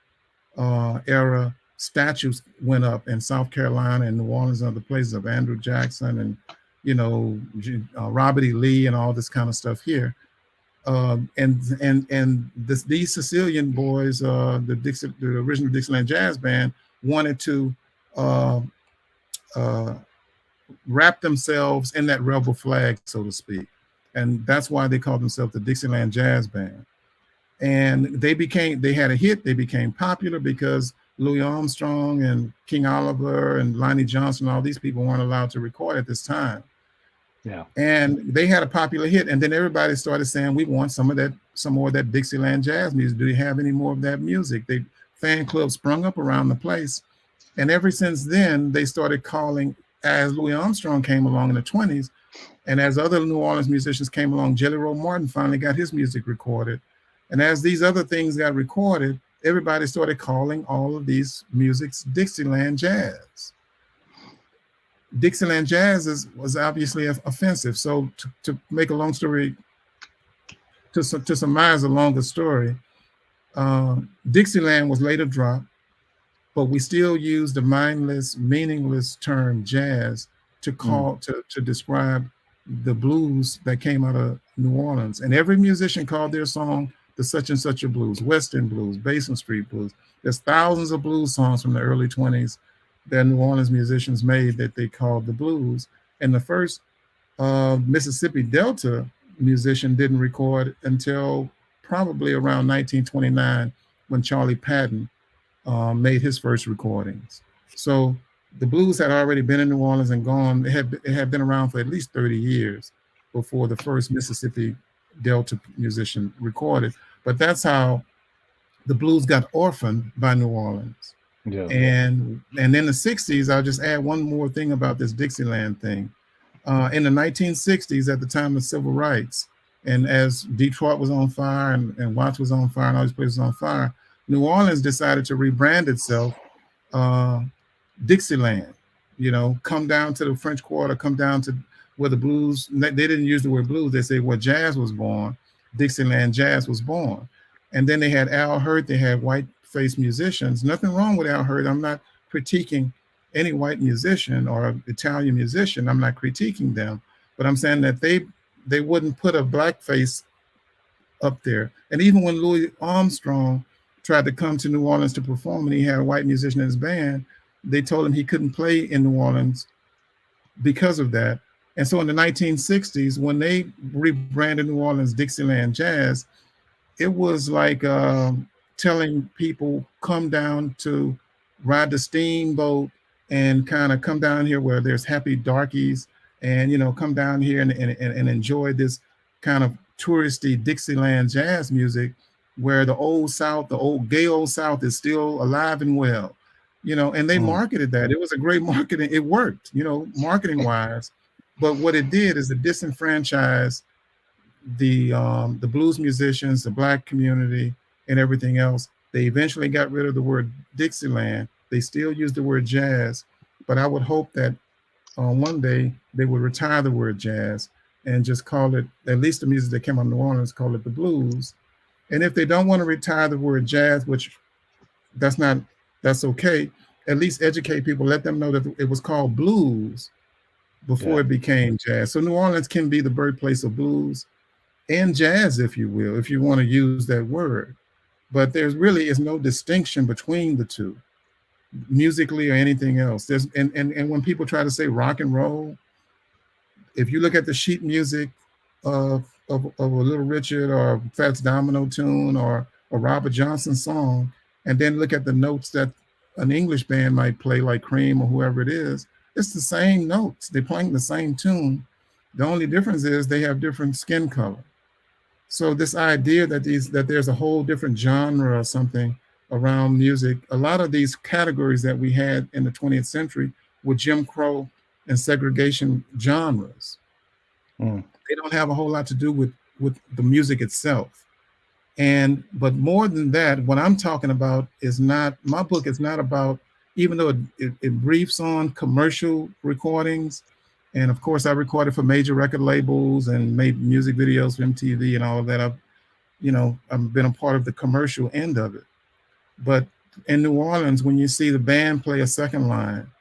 era statues went up in South Carolina and New Orleans and other places, of Andrew Jackson and, Robert E. Lee and all this kind of stuff here. These Sicilian boys, the original Dixieland Jazz Band, wanted to wrap themselves in that rebel flag, so to speak. And that's why they called themselves the Dixieland Jazz Band. And they had a hit, they became popular because Louis Armstrong and King Oliver and Lonnie Johnson, all these people weren't allowed to record at this time. Yeah. And they had a popular hit. And then everybody started saying, we want some more of that Dixieland jazz music. Do you have any more of that music? Fan clubs sprung up around the place. And ever since then, they started calling, as Louis Armstrong came along in the 20s, and as other New Orleans musicians came along, Jelly Roll Morton finally got his music recorded. And as these other things got recorded, everybody started calling all of these musics Dixieland jazz. Dixieland jazz was obviously offensive. So to make a long story, to surmise a longer story, Dixieland was later dropped, but we still use the mindless, meaningless term jazz to to describe the blues that came out of New Orleans. And every musician called their song the such and such a blues, Western blues, Basin Street blues. There's thousands of blues songs from the early 20s that New Orleans musicians made that they called the blues. And the first Mississippi Delta musician didn't record until probably around 1929 when Charlie Patton made his first recordings. So the blues had already been in New Orleans and gone. It had been around for at least 30 years before the first Mississippi Delta musician recorded. But that's how the blues got orphaned by New Orleans. Yeah. And in the 60s, I'll just add one more thing about this Dixieland thing. In the 1960s, at the time of civil rights, and as Detroit was on fire and Watts was on fire and all these places on fire, New Orleans decided to rebrand itself Dixieland. You know, come down to the French Quarter, come down to where the blues, they didn't use the word blues, they say where jazz was born, Dixieland jazz was born. And then they had Al Hurt, they had white-faced musicians. Nothing wrong with Al Hurt. I'm not critiquing any white musician or Italian musician. I'm not critiquing them, but I'm saying that they wouldn't put a black face up there. And even when Louis Armstrong tried to come to New Orleans to perform and he had a white musician in his band, they told him he couldn't play in New Orleans because of that. And so in the 1960s, when they rebranded New Orleans Dixieland Jazz, it was like telling people, come down to ride the steamboat and kind of come down here where there's happy darkies and, you know, come down here and enjoy this kind of touristy Dixieland jazz music where the old South, the old gay old South is still alive and well, you know, and they marketed that. It was a great marketing. It worked, you know, marketing wise. But what it did is it disenfranchised the blues musicians, the black community, and everything else. They eventually got rid of the word Dixieland. They still use the word jazz, but I would hope that one day they would retire the word jazz and just call it, at least the music that came out of New Orleans, call it the blues. And if they don't want to retire the word jazz, which that's okay, at least educate people, let them know that it was called blues before it became jazz. So New Orleans can be the birthplace of blues and jazz, if you will, if you want to use that word. But there's really is no distinction between the two, musically or anything else. There's and when people try to say rock and roll, if you look at the sheet music of a Little Richard or a Fats Domino tune or a Robert Johnson song, and then look at the notes that an English band might play, like Cream or whoever it is, it's the same notes. They're playing the same tune. The only difference is they have different skin color. So this idea that there's a whole different genre or something around music, a lot of these categories that we had in the 20th century were Jim Crow and segregation genres. They don't have a whole lot to do with the music itself. But more than that, what I'm talking about is not, my book is not about, even though it briefs on commercial recordings, and of course I recorded for major record labels and made music videos for MTV and all of that. I've been a part of the commercial end of it. But in New Orleans, when you see the band play a second line,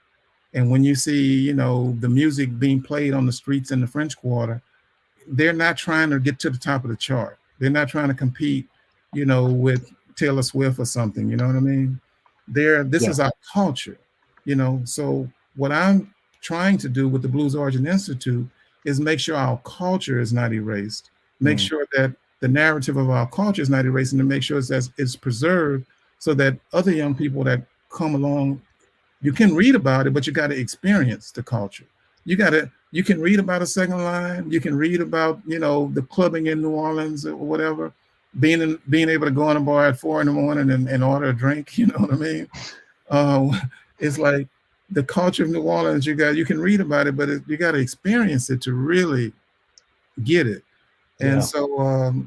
and when you see, the music being played on the streets in the French Quarter, they're not trying to get to the top of the chart. They're not trying to compete, with Taylor Swift or something. You know what I mean? This is our culture, So what I'm trying to do with the Blues Origin Institute is make sure our culture is not erased, make sure that the narrative of our culture is not erased, and to make sure it's preserved so that other young people that come along, you can read about it, but you got to experience the culture. You can read about a second line, you can read about, the clubbing in New Orleans or whatever, being able to go in a bar at 4 a.m. and order a drink, you know what I mean? It's like the culture of New Orleans, you can read about it, but you got to experience it to really get it. And so,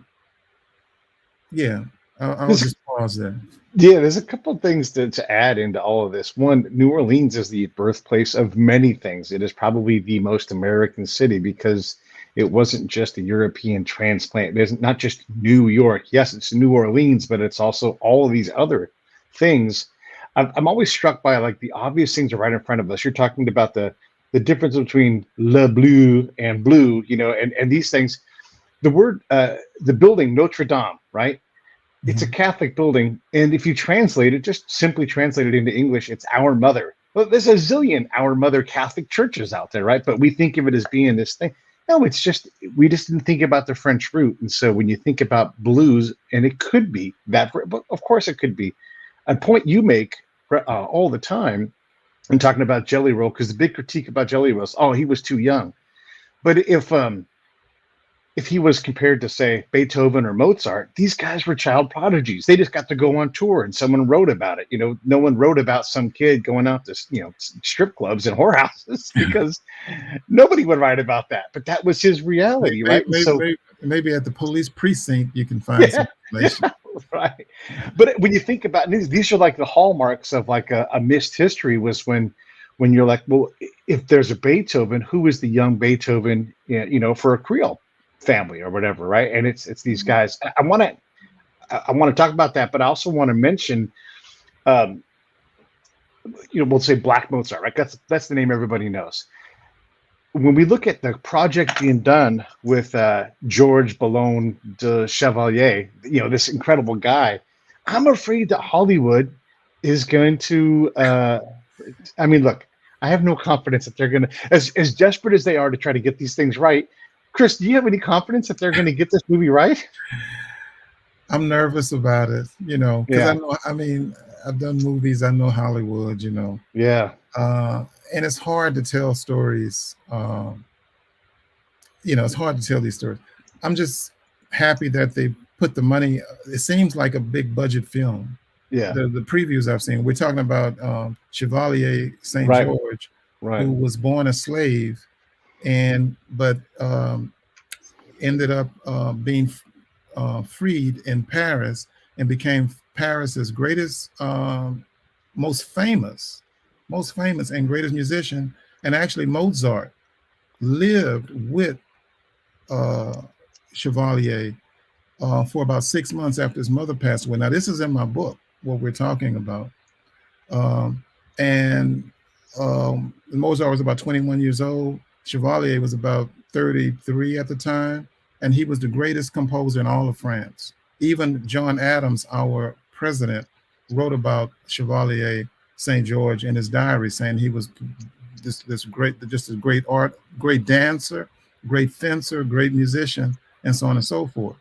I'll just pause there. Yeah, there's a couple of things to add into all of this. One, New Orleans is the birthplace of many things. It is probably the most American city because it wasn't just a European transplant. There's not just New York. Yes, it's New Orleans, but it's also all of these other things. I'm always struck by like the obvious things are right in front of us. You're talking about the difference between le bleu and blue, and these things. The word, the building Notre Dame, right? It's a Mhm. Catholic building, and if you translate it, just simply translate it into English, it's Our Mother. Well, there's a zillion Our Mother Catholic churches out there, right? But we think of it as being this thing. No, it's just we just didn't think about the French root. And so when you think about blues, and it could be that, but of course it could be. A point you make all the time in talking about Jelly Roll, because the big critique about Jelly Roll is, oh, he was too young. But if he was compared to, say, Beethoven or Mozart, these guys were child prodigies. They just got to go on tour and someone wrote about it. No one wrote about some kid going out to, strip clubs and whorehouses because nobody would write about that. But that was his reality, Maybe, right? And so, maybe at the police precinct you can find yeah, some information. right. But when you think about these are like the hallmarks of like a missed history was when you're like, well, if there's a Beethoven, who is the young Beethoven, for a Creole family or whatever, right? And it's these guys. I want to talk about that, but I also want to mention, um, we'll say Black Mozart, right? That's the name everybody knows. When we look at the project being done with George Ballon de Chevalier, this incredible guy, I'm afraid that Hollywood is going to. I mean, look, I have no confidence that they're going to, as desperate as they are to try to get these things right. Chris, do you have any confidence that they're going to get this movie right? I'm nervous about it, because I Yeah, know, I mean, I've done movies, I know Hollywood, yeah, and it's hard to tell stories. It's hard to tell these stories. I'm just happy that they put the money. It seems like a big budget film. yeah. The previews I've seen, we're talking about Chevalier Saint Right, George, right. who was born a slave, but ended up being freed in Paris and became Paris's greatest, most famous and greatest musician. And actually, Mozart lived with uh, Chevalier for about 6 months after his mother passed away. Now, this is in my book, what we're talking about. And Mozart was about 21 years old. Chevalier was about 33 at the time, and he was the greatest composer in all of France. Even John Adams, our president, wrote about Chevalier Saint George in his diary, saying he was just a great dancer, great fencer, great musician, and so on and so forth.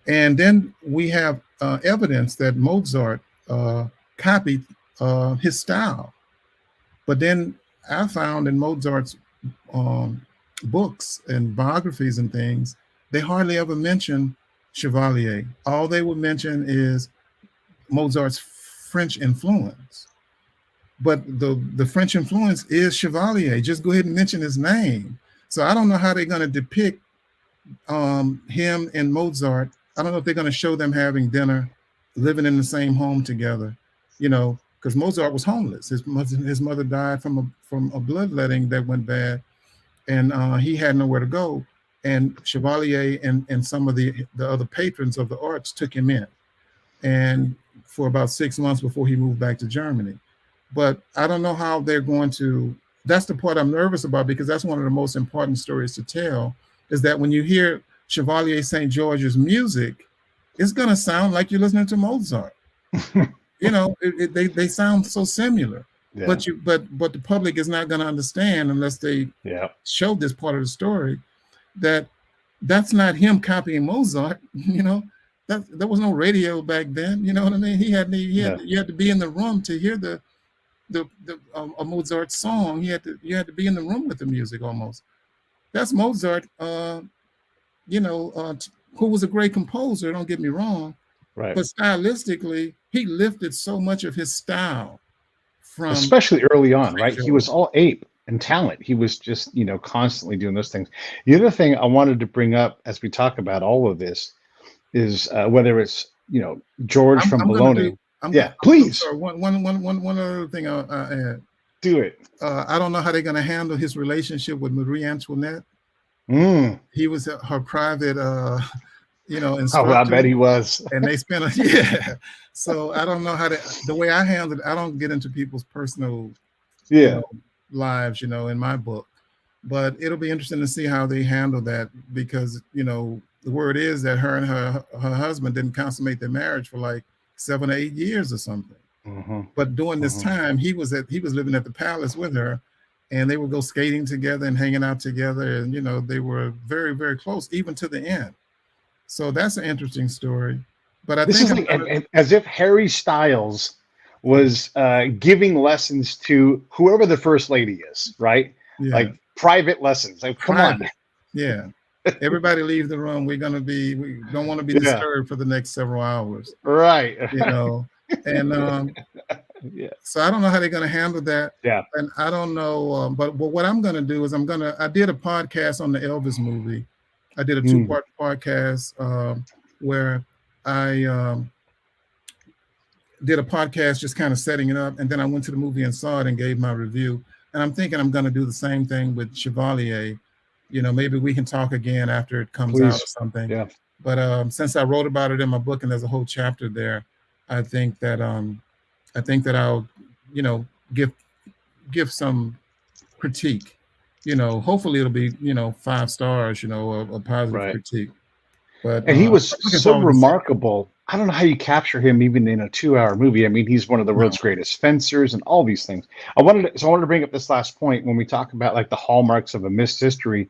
And then we have evidence that Mozart copied his style. But then I found in Mozart's um, books and biographies and things, they hardly ever mention Chevalier. All they would mention is Mozart's French influence. But the French influence is Chevalier. Just go ahead and mention his name. So I don't know how they're going to depict him and Mozart. I don't know if they're going to show them having dinner, living in the same home together, because Mozart was homeless. His mother died from a bloodletting that went bad, and he had nowhere to go. And Chevalier and some of the other patrons of the arts took him in, and for about 6 months before he moved back to Germany. But I don't know how they're going to. That's the part I'm nervous about, because that's one of the most important stories to tell. Is that when you hear Chevalier St. George's music, it's going to sound like you're listening to Mozart. They sound so similar, Yeah, but the public is not going to understand unless they yeah, show this part of the story, that that's not him copying Mozart. That there was no radio back then. You know what I mean? yeah. You had to be in the room to hear a Mozart song. You had to be in the room with the music almost. That's Mozart. Who was a great composer, don't get me wrong, Right. but stylistically, he lifted so much of his style from Especially early on, St. right? He was George. all ape and talent. He was just, constantly doing those things. The other thing I wanted to bring up as we talk about all of this is whether it's, George from I'm gonna do. Bologna. Yeah, please Sorry. One other thing I'll add. do it. I don't know how they're gonna handle his relationship with Marie Antoinette. Mm. He was her private, Oh, I instructor, bet he was. and they spent a yeah. So I don't know how the way I handle it. I don't get into people's personal, you Yeah, know, lives, in my book. But it'll be interesting to see how they handle that, because the word is that her and her husband didn't consummate their marriage for like 7 or 8 years or something. But during this time, he was living at the palace with her, and they would go skating together and hanging out together, and they were very, very close, even to the end. So that's an interesting story. But I This think is like as if Harry Styles was giving lessons to whoever the first lady is, right? Yeah. Like private lessons. Like, come on. Yeah. Everybody leave the room. We don't want to be disturbed for the next several hours. Right. And so I don't know how they're going to handle that. Yeah. And I don't know. But what I'm going to do is I did a podcast on the Elvis movie. I did a 2-part podcast where I did a podcast just kind of setting it up. And then I went to the movie and saw it and gave my review. And I'm thinking I'm going to do the same thing with Chevalier. Maybe we can talk again after it comes out or something. Yeah. But since I wrote about it in my book and there's a whole chapter there, I think that I'll, give some critique. Hopefully it'll be 5 stars. A positive critique. And he was so remarkable. I don't know how you capture him even in a 2-hour movie. I mean, he's one of the world's greatest fencers and all these things. I wanted to bring up this last point when we talk about like the hallmarks of a missed history.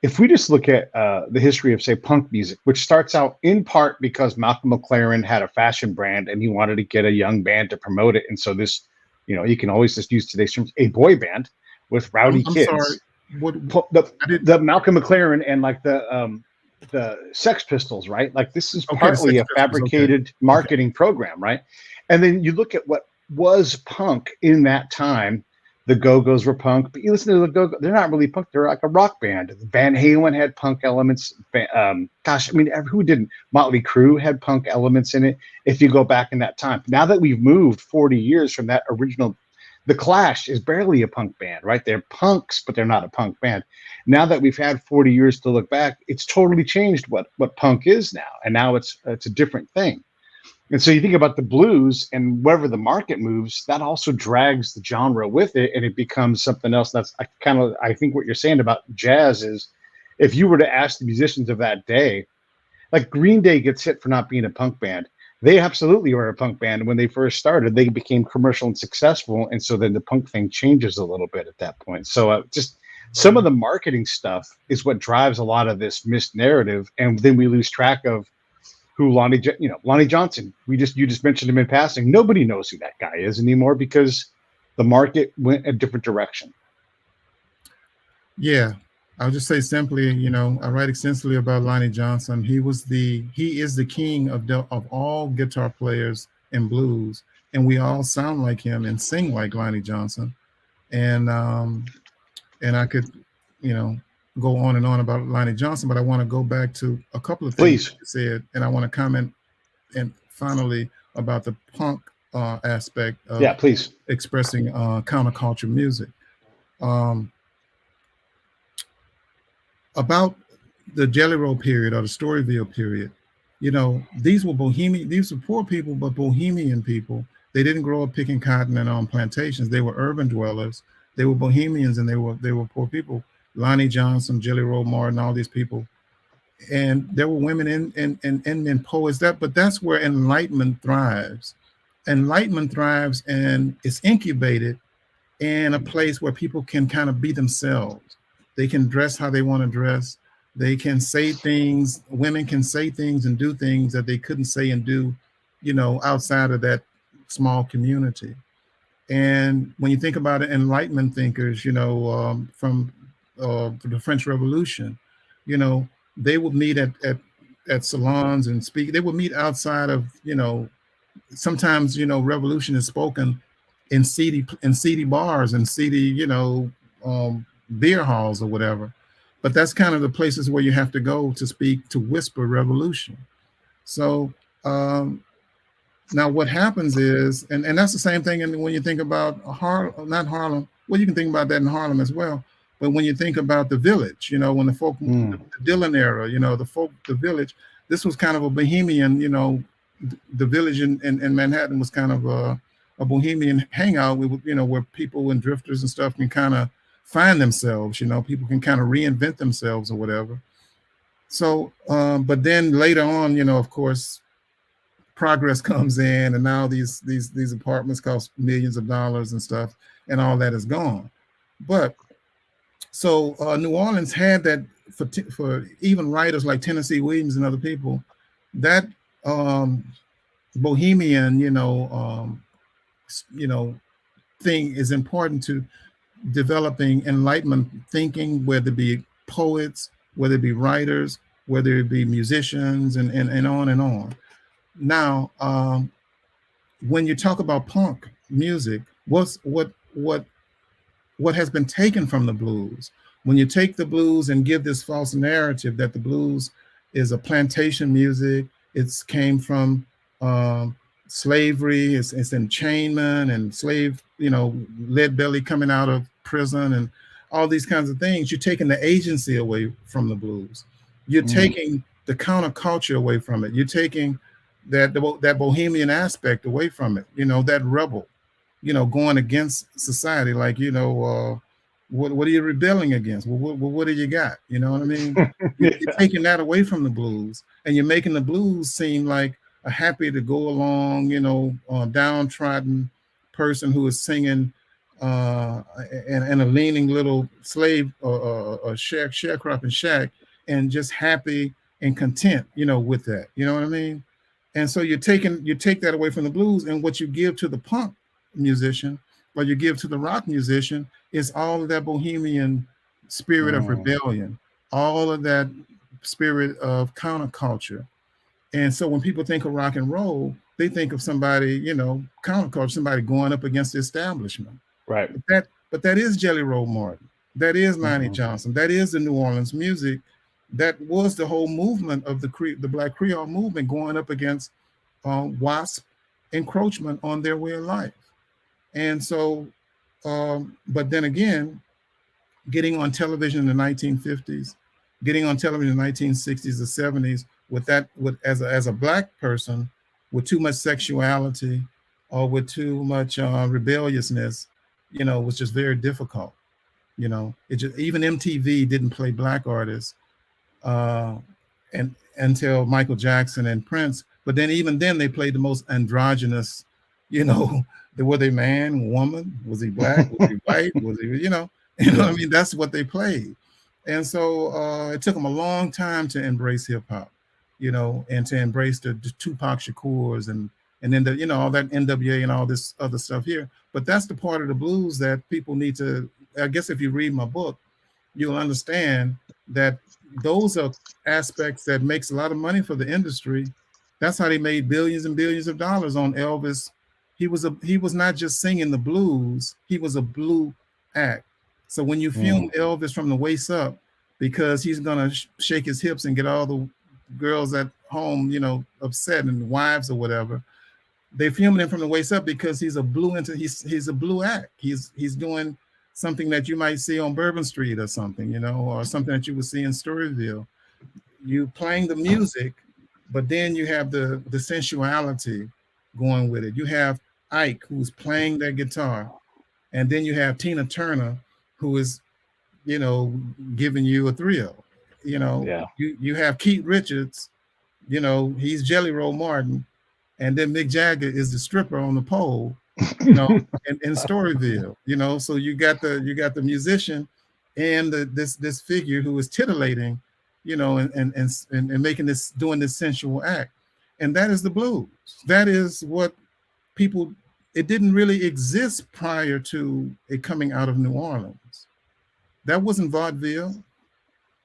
If we just look at the history of, say, punk music, which starts out in part because Malcolm McLaren had a fashion brand and he wanted to get a young band to promote it. And so this, you can always just use today's terms, a boy band with rowdy kids. Sorry. The Malcolm McLaren and like the Sex Pistols, right? Like this is partly a fabricated marketing program, right? And then you look at what was punk in that time. The Go-Go's were punk, but you listen to the Go-Go, they're not really punk. They're like a rock band. Van Halen had punk elements. Who didn't? Motley Crue had punk elements in it. If you go back in that time, now that we've moved 40 years from that original, The Clash is barely a punk band, right? They're punks, but they're not a punk band. Now that we've had 40 years to look back, it's totally changed what punk is now, and now it's a different thing. And so you think about the blues, and wherever the market moves, that also drags the genre with it, and it becomes something else. That's I think what you're saying about jazz is, if you were to ask the musicians of that day, like Green Day gets hit for not being a punk band. They absolutely were a punk band. When they first started, they became commercial and successful, and so then the punk thing changes a little bit at that point. So just some of the marketing stuff is what drives a lot of this missed narrative, and then we lose track of who Lonnie Johnson. You just mentioned him in passing. Nobody knows who that guy is anymore because the market went a different direction. Yeah, I'll just say simply, I write extensively about Lonnie Johnson. He is the king of all guitar players in blues, and we all sound like him and sing like Lonnie Johnson. And I could, go on and on about Lonnie Johnson, but I want to go back to a couple of things you said, and I want to comment and finally about the punk aspect of expressing counterculture music. About the Jelly Roll period or the Storyville period, these were poor people, but bohemian people. They didn't grow up picking cotton and on plantations. They were urban dwellers. They were bohemians, and they were poor people. Lonnie Johnson, Jelly Roll Martin, all these people, and there were women and poets. But that's where enlightenment thrives. Enlightenment thrives, and it's incubated in a place where people can kind of be themselves. They can dress how they want to dress. They can say things. Women can say things and do things that they couldn't say and do, outside of that small community. And when you think about it, Enlightenment thinkers, from the French Revolution, they would meet at salons and speak. They would meet outside of, sometimes, revolution is spoken in seedy bars and seedy, beer halls or whatever. But that's kind of the places where you have to go to speak, to whisper revolution. So now what happens is, and that's the same thing when you think about not Harlem, well, you can think about that in Harlem as well. But when you think about the Village, when the folk, the Dylan era, the Village, this was kind of a bohemian, the Village in Manhattan was kind of a bohemian hangout, where people and drifters and stuff can kind of find themselves, people can kind of reinvent themselves or whatever. So, but then later on, you know, of course, progress comes in, and now these apartments cost millions of dollars and stuff, and all that is gone. But so New Orleans had that for even writers like Tennessee Williams and other people, that um, bohemian, you know, thing is important to developing enlightenment thinking, whether it be poets, whether it be writers, whether it be musicians, and on and on. Now, when you talk about punk music, what has been taken from the blues? When you take the blues and give this false narrative that the blues is a plantation music, it's came from slavery, it's enchainment and slave, lead belly coming out of prison and all these kinds of things. You're taking the agency away from the blues. You're taking the counterculture away from it. You're taking that bohemian aspect away from it. That rebel, going against society. Like, what are you rebelling against? Well, what do you got? You know what I mean? Yeah. You're taking that away from the blues, and you're making the blues seem like a happy to go along, downtrodden person who is singing and a leaning little slave or sharecropping shack, and just happy and content, with that. You know what I mean? And so you take that away from the blues, and what you give to the punk musician, or you give to the rock musician, is all of that bohemian spirit of rebellion, all of that spirit of counterculture. And so when people think of rock and roll, they think of somebody, counterculture, somebody going up against the establishment. Right. But that is Jelly Roll Morton. That is Lonnie Johnson. That is the New Orleans music. That was the whole movement of the Black Creole movement, going up against WASP encroachment on their way of life. And so, but then again, getting on television in the 1950s, getting on television in the 1960s or 70s as a Black person with too much sexuality or with too much rebelliousness, was just very difficult. Even MTV didn't play Black artists and until Michael Jackson and Prince. But then even then they played the most androgynous, were they man, woman? Was he Black? Was he white? Was he, what I mean? That's what they played. And so it took them a long time to embrace hip hop, and to embrace the Tupac Shakurs and then all that NWA and all this other stuff here. But that's the part of the blues that people need to, I guess if you read my book, you'll understand that those are aspects that makes a lot of money for the industry. That's how they made billions and billions of dollars on Elvis. He was not just singing the blues, he was a blue act. So when you film Elvis from the waist up, because he's gonna shake his hips and get all the girls at home, upset, and wives or whatever, they filmed him from the waist up because he's a blue act. He's doing something that you might see on Bourbon Street or something, or something that you would see in Storyville. You playing the music, but then you have the sensuality going with it. You have Ike, who's playing that guitar, and then you have Tina Turner, who is, giving you a thrill. You have Keith Richards, he's Jelly Roll Martin, and then Mick Jagger is the stripper on the pole, in Storyville. So you got the musician and this figure who is titillating, and making doing this sensual act. And that is the blues. That is what people, it didn't really exist prior to it coming out of New Orleans. That wasn't vaudeville.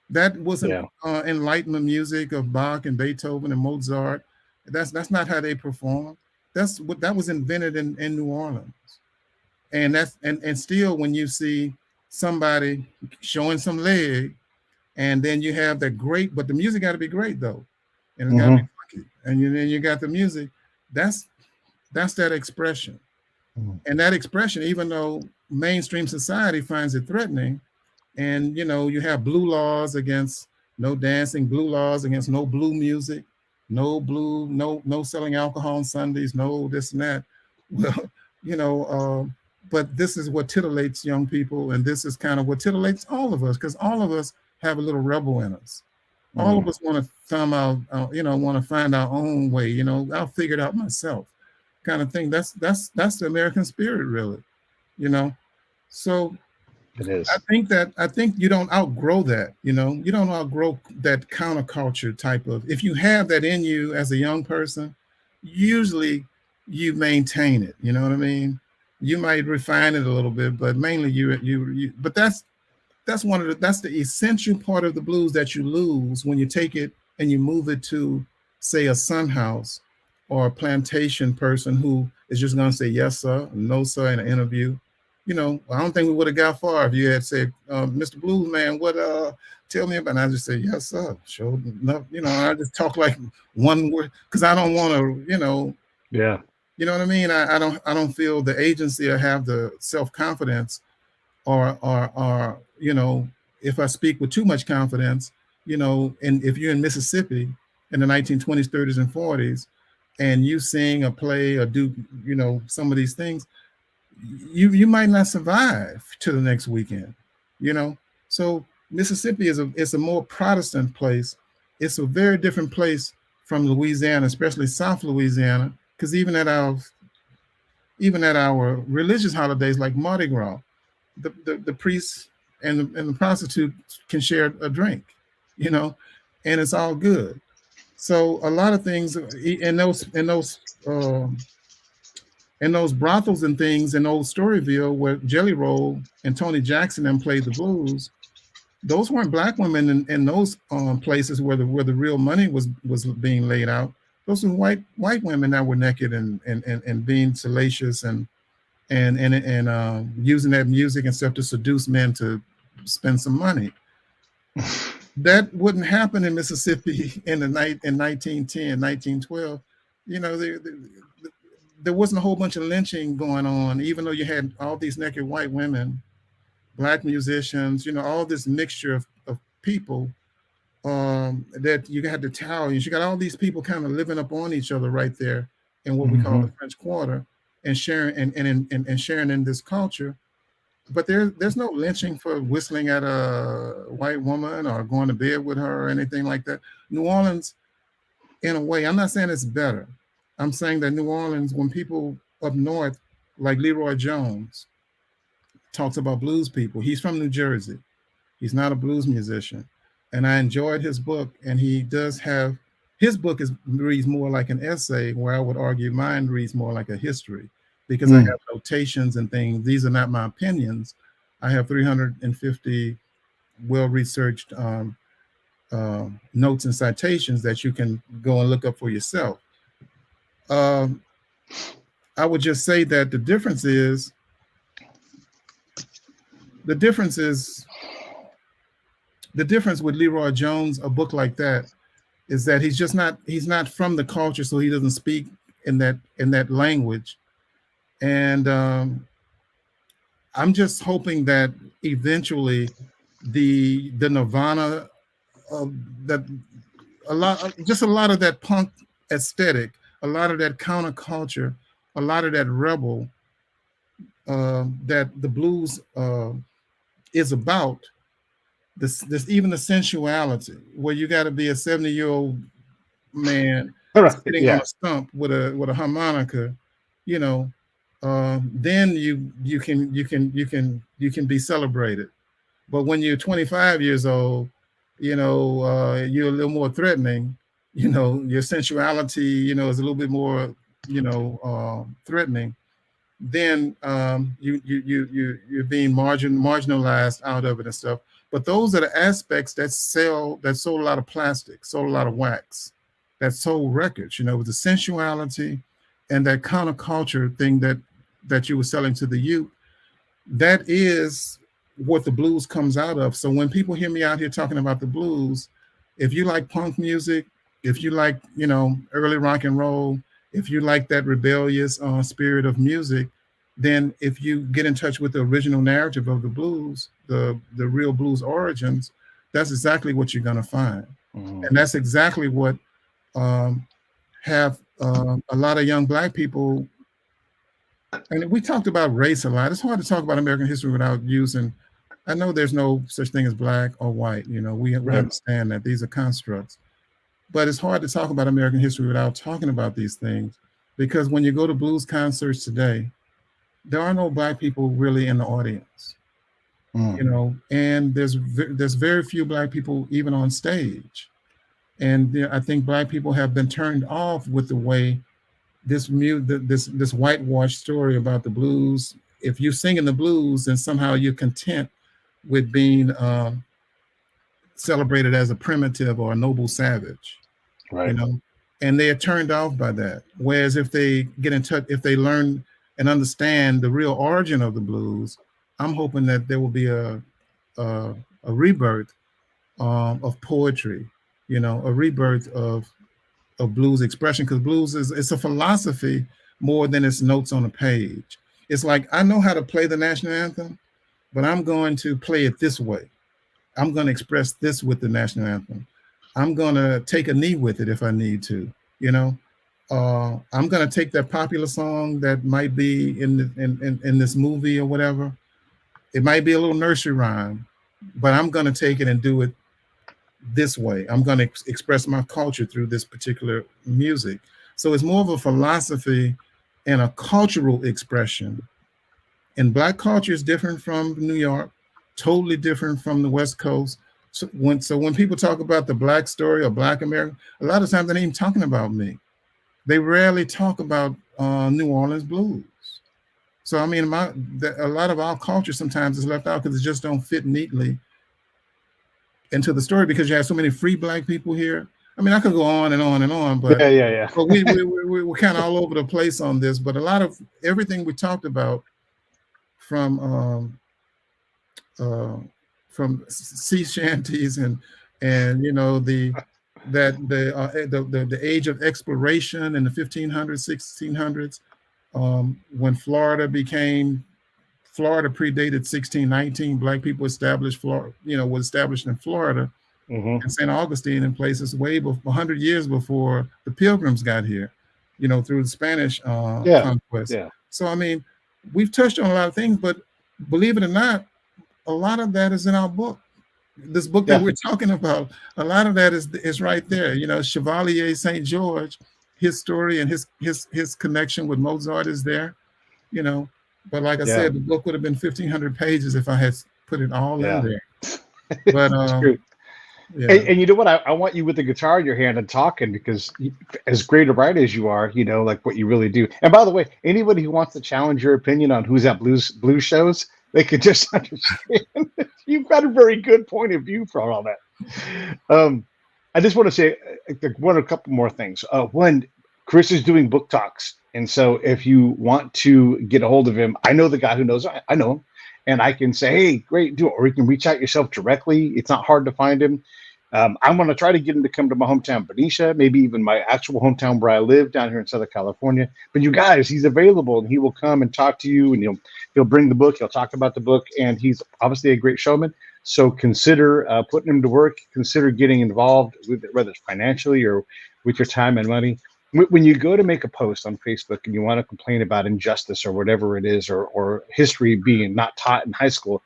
That wasn't Enlightenment music of Bach and Beethoven and Mozart. That's not how they performed. That was invented in New Orleans. And and still, when you see somebody showing some leg, and then you have that great, but the music got to be great though, and it's got to be funky. And then you got the music. That's that expression. And that expression, even though mainstream society finds it threatening, and you have blue laws against no dancing, blue laws against no blue music, no blue, no selling alcohol on Sundays, no this and that. Well, but this is what titillates young people, and this is kind of what titillates all of us, because all of us have a little rebel in us. All of us want to want to find our own way. I'll figure it out myself, kind of thing. That's the American spirit, really. You know, so It I is. think you don't outgrow that. You don't outgrow that counterculture type of. If you have that in you as a young person, usually you maintain it. You know what I mean? You might refine it a little bit, but mainly you. But that's the essential part of the blues that you lose when you take it and you move it to, say, a Sun House or a plantation person who is just going to say yes sir, no sir in an interview. I don't think we would have got far if you had said, Mr. Blues Man, what tell me about. And I just say yes sir, sure enough. I just talk like one word because I don't want to. Yeah. You know what I mean? I don't feel the agency or have the self-confidence or if I speak with too much confidence, and if you're in Mississippi in the 1920s, 30s, and 40s, and you sing or play or do, some of these things, you might not survive to the next weekend, So Mississippi is a more Protestant place. It's a very different place from Louisiana, especially South Louisiana, because even at our religious holidays like Mardi Gras, the priest and the prostitute can share a drink, and it's all good. So a lot of things in those brothels and things in old Storyville where Jelly Roll and Tony Jackson and played the blues, those weren't black women in those places where the real money was being laid out. Those were white women that were naked and being salacious and using that music and stuff to seduce men to spend some money. That wouldn't happen in Mississippi in 1910, 1912. There wasn't a whole bunch of lynching going on, even though you had all these naked white women, black musicians, all this mixture of people that you had the Italians. You got all these people kind of living up on each other right there in what we call the French Quarter, and sharing and sharing in this culture. But there's no lynching for whistling at a white woman or going to bed with her or anything like that. New Orleans, in a way, I'm not saying it's better. I'm saying that New Orleans, when people up north, like Leroy Jones, talks about blues people, he's from New Jersey. He's not a blues musician. And I enjoyed his book, and he does have, his book reads more like an essay, where I would argue mine reads more like a history, because I have notations and things. These are not my opinions. I have 350 well-researched notes and citations that you can go and look up for yourself. I would just say that the difference with Leroy Jones, a book like that, is that he's not from the culture, so he doesn't speak in that language. And I'm just hoping that eventually the nirvana of that, a lot of that punk aesthetic, a lot of that counterculture, a lot of that rebel that the blues is about, this even the sensuality, where you got to be a 70-year-old man sitting on a stump with a harmonica, then you can be celebrated. But when you're 25 years old, you're a little more threatening. Your sensuality, is a little bit more, threatening. Then you're being marginalized out of it and stuff. But those are the aspects that sold a lot of plastic, sold a lot of wax, that sold records, with the sensuality and that counterculture thing that you were selling to the youth. That is what the blues comes out of. So when people hear me out here talking about the blues, if you like punk music, if you like, early rock and roll, if you like that rebellious spirit of music, then if you get in touch with the original narrative of the blues, the real blues origins, that's exactly what you're going to find. And that's exactly what have a lot of young black people. And we talked about race a lot. It's hard to talk about American history without using I know there's no such thing as black or white. We Right. understand that these are constructs, but it's hard to talk about American history without talking about these things, because when you go to blues concerts today, there are no black people really in the audience. Mm. And there's very few black people even on stage. And I think black people have been turned off with the way this whitewashed story about the blues. If you sing in the blues, then somehow you're content with being celebrated as a primitive or a noble savage, you Right. know, and they are turned off by that. Whereas if they get in touch, if they learn and understand the real origin of the blues, I'm hoping that there will be a rebirth of poetry, a rebirth of blues expression, because blues is it's a philosophy more than it's notes on a page. It's like, I know how to play the national anthem, but I'm going to play it this way. I'm going to express this with the national anthem. I'm going to take a knee with it if I need to. You know, I'm going to take that popular song that might be in this movie or whatever. It might be a little nursery rhyme, but I'm going to take it and do it this way. I'm going to express my culture through this particular music. So it's more of a philosophy and a cultural expression. And Black culture is different from New York, totally different from the West Coast. So when people talk about the Black story or Black America, a lot of times they're not even talking about me. They rarely talk about New Orleans blues. So I mean, a lot of our culture sometimes is left out because it just don't fit neatly into the story, because you have so many free Black people here. I mean, I could go on and on and on, but Yeah. we're kind of all over the place on this. But a lot of everything we talked about, from uh, sea shanties and the age of exploration in the 1500s, 1600s, when Florida predated 1619. Black people established Florida, was established in Florida Hmm. and St. Augustine and places way 100 years before the Pilgrims got here, through the Spanish Yeah. conquest. Yeah. So, I mean, we've touched on a lot of things, but believe it or not, a lot of that is in our book. This book that Yeah. we're talking about, a lot of that is right there. Chevalier St. George, his story and his connection with Mozart is there. You know, but like I Yeah. said, the book would have been 1,500 pages if I had put it all in Yeah. there. But It's true. yeah. And you know what? I want you with the guitar in your hand and talking, because as great a writer as you are, like what you really do. And by the way, anybody who wants to challenge your opinion on who's at blues shows, they could just understand you've got a very good point of view for all that. I just want to say a couple more things. One, Chris is doing book talks, and so if you want to get a hold of him, I know the guy who knows. I know him, and I can say, hey, great, do it. Or you can reach out yourself directly. It's not hard to find him. I'm going to try to get him to come to my hometown, Benicia, maybe even my actual hometown where I live down here in Southern California. But you guys, he's available, and he will come and talk to you, and he'll bring the book, he'll talk about the book, and he's obviously a great showman. So consider putting him to work. Consider getting involved, with it, whether it's financially or with your time and money. When you go to make a post on Facebook and you want to complain about injustice or whatever it is, or history being not taught in high school,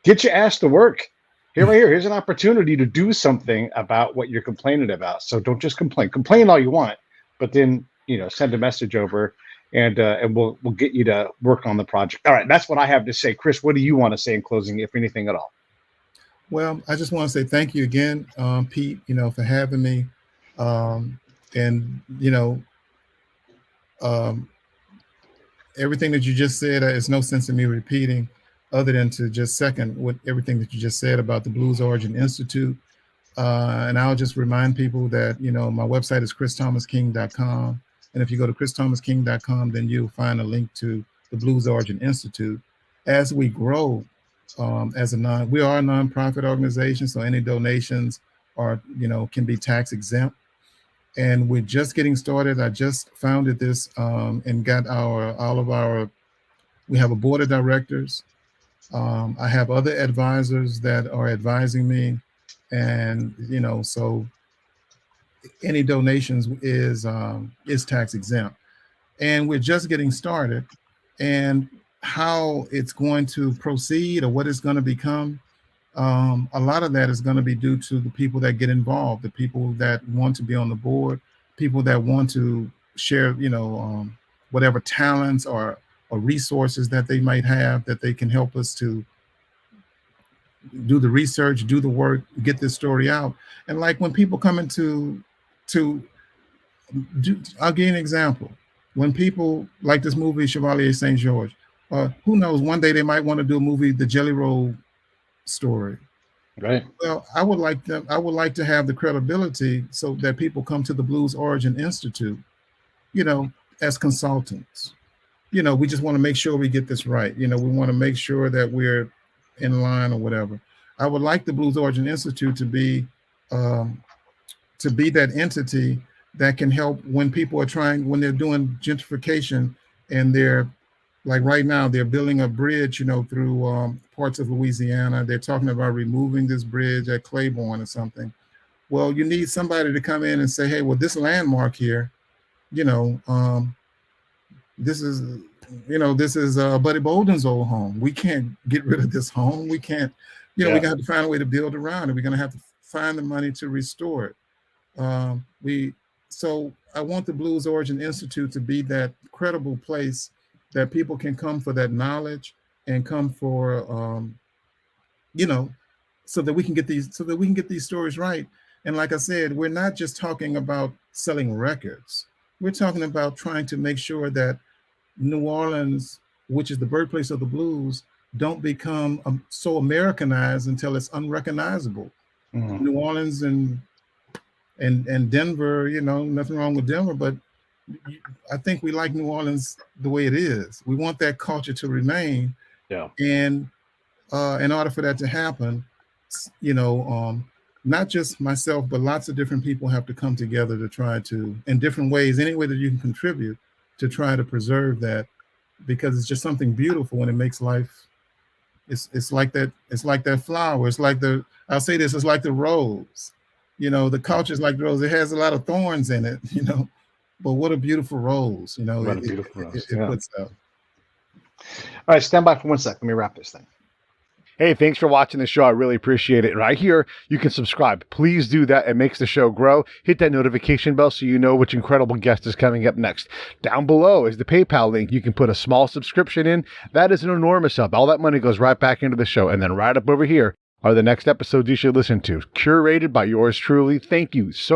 get your ass to work. Here's an opportunity to do something about what you're complaining about. So don't just complain all you want, but then send a message over, and we'll get you to work on the project. All right, that's what I have to say. Chris, what do you want to say in closing, if anything at all? Well, I just want to say thank you again, Pete, for having me. And um, everything that you just said, it's no sense in me repeating, other than to just second what everything that you just said about the Blues Origin Institute. And I'll just remind people that, my website is christhomasking.com. And if you go to christhomasking.com, then you'll find a link to the Blues Origin Institute. As we grow, we are a nonprofit organization, so any donations can be tax exempt. And we're just getting started. I just founded this and got we have a board of directors. I have other advisors that are advising me, and so any donations is tax exempt. And we're just getting started. And how it's going to proceed or what it's going to become, a lot of that is going to be due to the people that get involved, the people that want to be on the board, people that want to share, whatever talents or resources that they might have that they can help us to do the research, do the work, get this story out. And like when people come into to do, I'll give you an example. When people like this movie Chevalier Saint George, who knows? One day they might want to do a movie, the Jelly Roll story. Right. Well, I would like to have the credibility so that people come to the Blues Origin Institute, as consultants. We just want to make sure we get this right. We want to make sure that we're in line or whatever. I would like the Blues Origin Institute to be that entity that can help when people are when they're doing gentrification, and they're like right now they're building a bridge, through parts of Louisiana. They're talking about removing this bridge at Claiborne or something. Well, you need somebody to come in and say, hey, well, this landmark here, this is Buddy Bolden's old home. We can't get rid of this home. We can't, we're gonna have to find a way to build around it. We're gonna have to find the money to restore it. So I want the Blues Origin Institute to be that credible place that people can come for that knowledge and come for, so that we can get these stories right. And like I said, we're not just talking about selling records. We're talking about trying to make sure that New Orleans, which is the birthplace of the blues, don't become so Americanized until it's unrecognizable. Mm-hmm. New Orleans and Denver, nothing wrong with Denver, but I think we like New Orleans the way it is. We want that culture to remain. Yeah. And in order for that to happen, not just myself, but lots of different people have to come together to try to, in different ways, any way that you can contribute to try to preserve that, because it's just something beautiful and it makes life. It's like that. It's like that flower. It's like I'll say this. It's like the rose. The culture is like the rose. It has a lot of thorns in it. But what a beautiful rose. What a beautiful rose. It puts out. All right, stand by for 1 second. Let me wrap this thing. Hey, thanks for watching the show. I really appreciate it. Right here, you can subscribe. Please do that. It makes the show grow. Hit that notification bell so you know which incredible guest is coming up next. Down below is the PayPal link. You can put a small subscription in. That is an enormous help. All that money goes right back into the show. And then right up over here are the next episodes you should listen to, curated by yours truly. Thank you so much.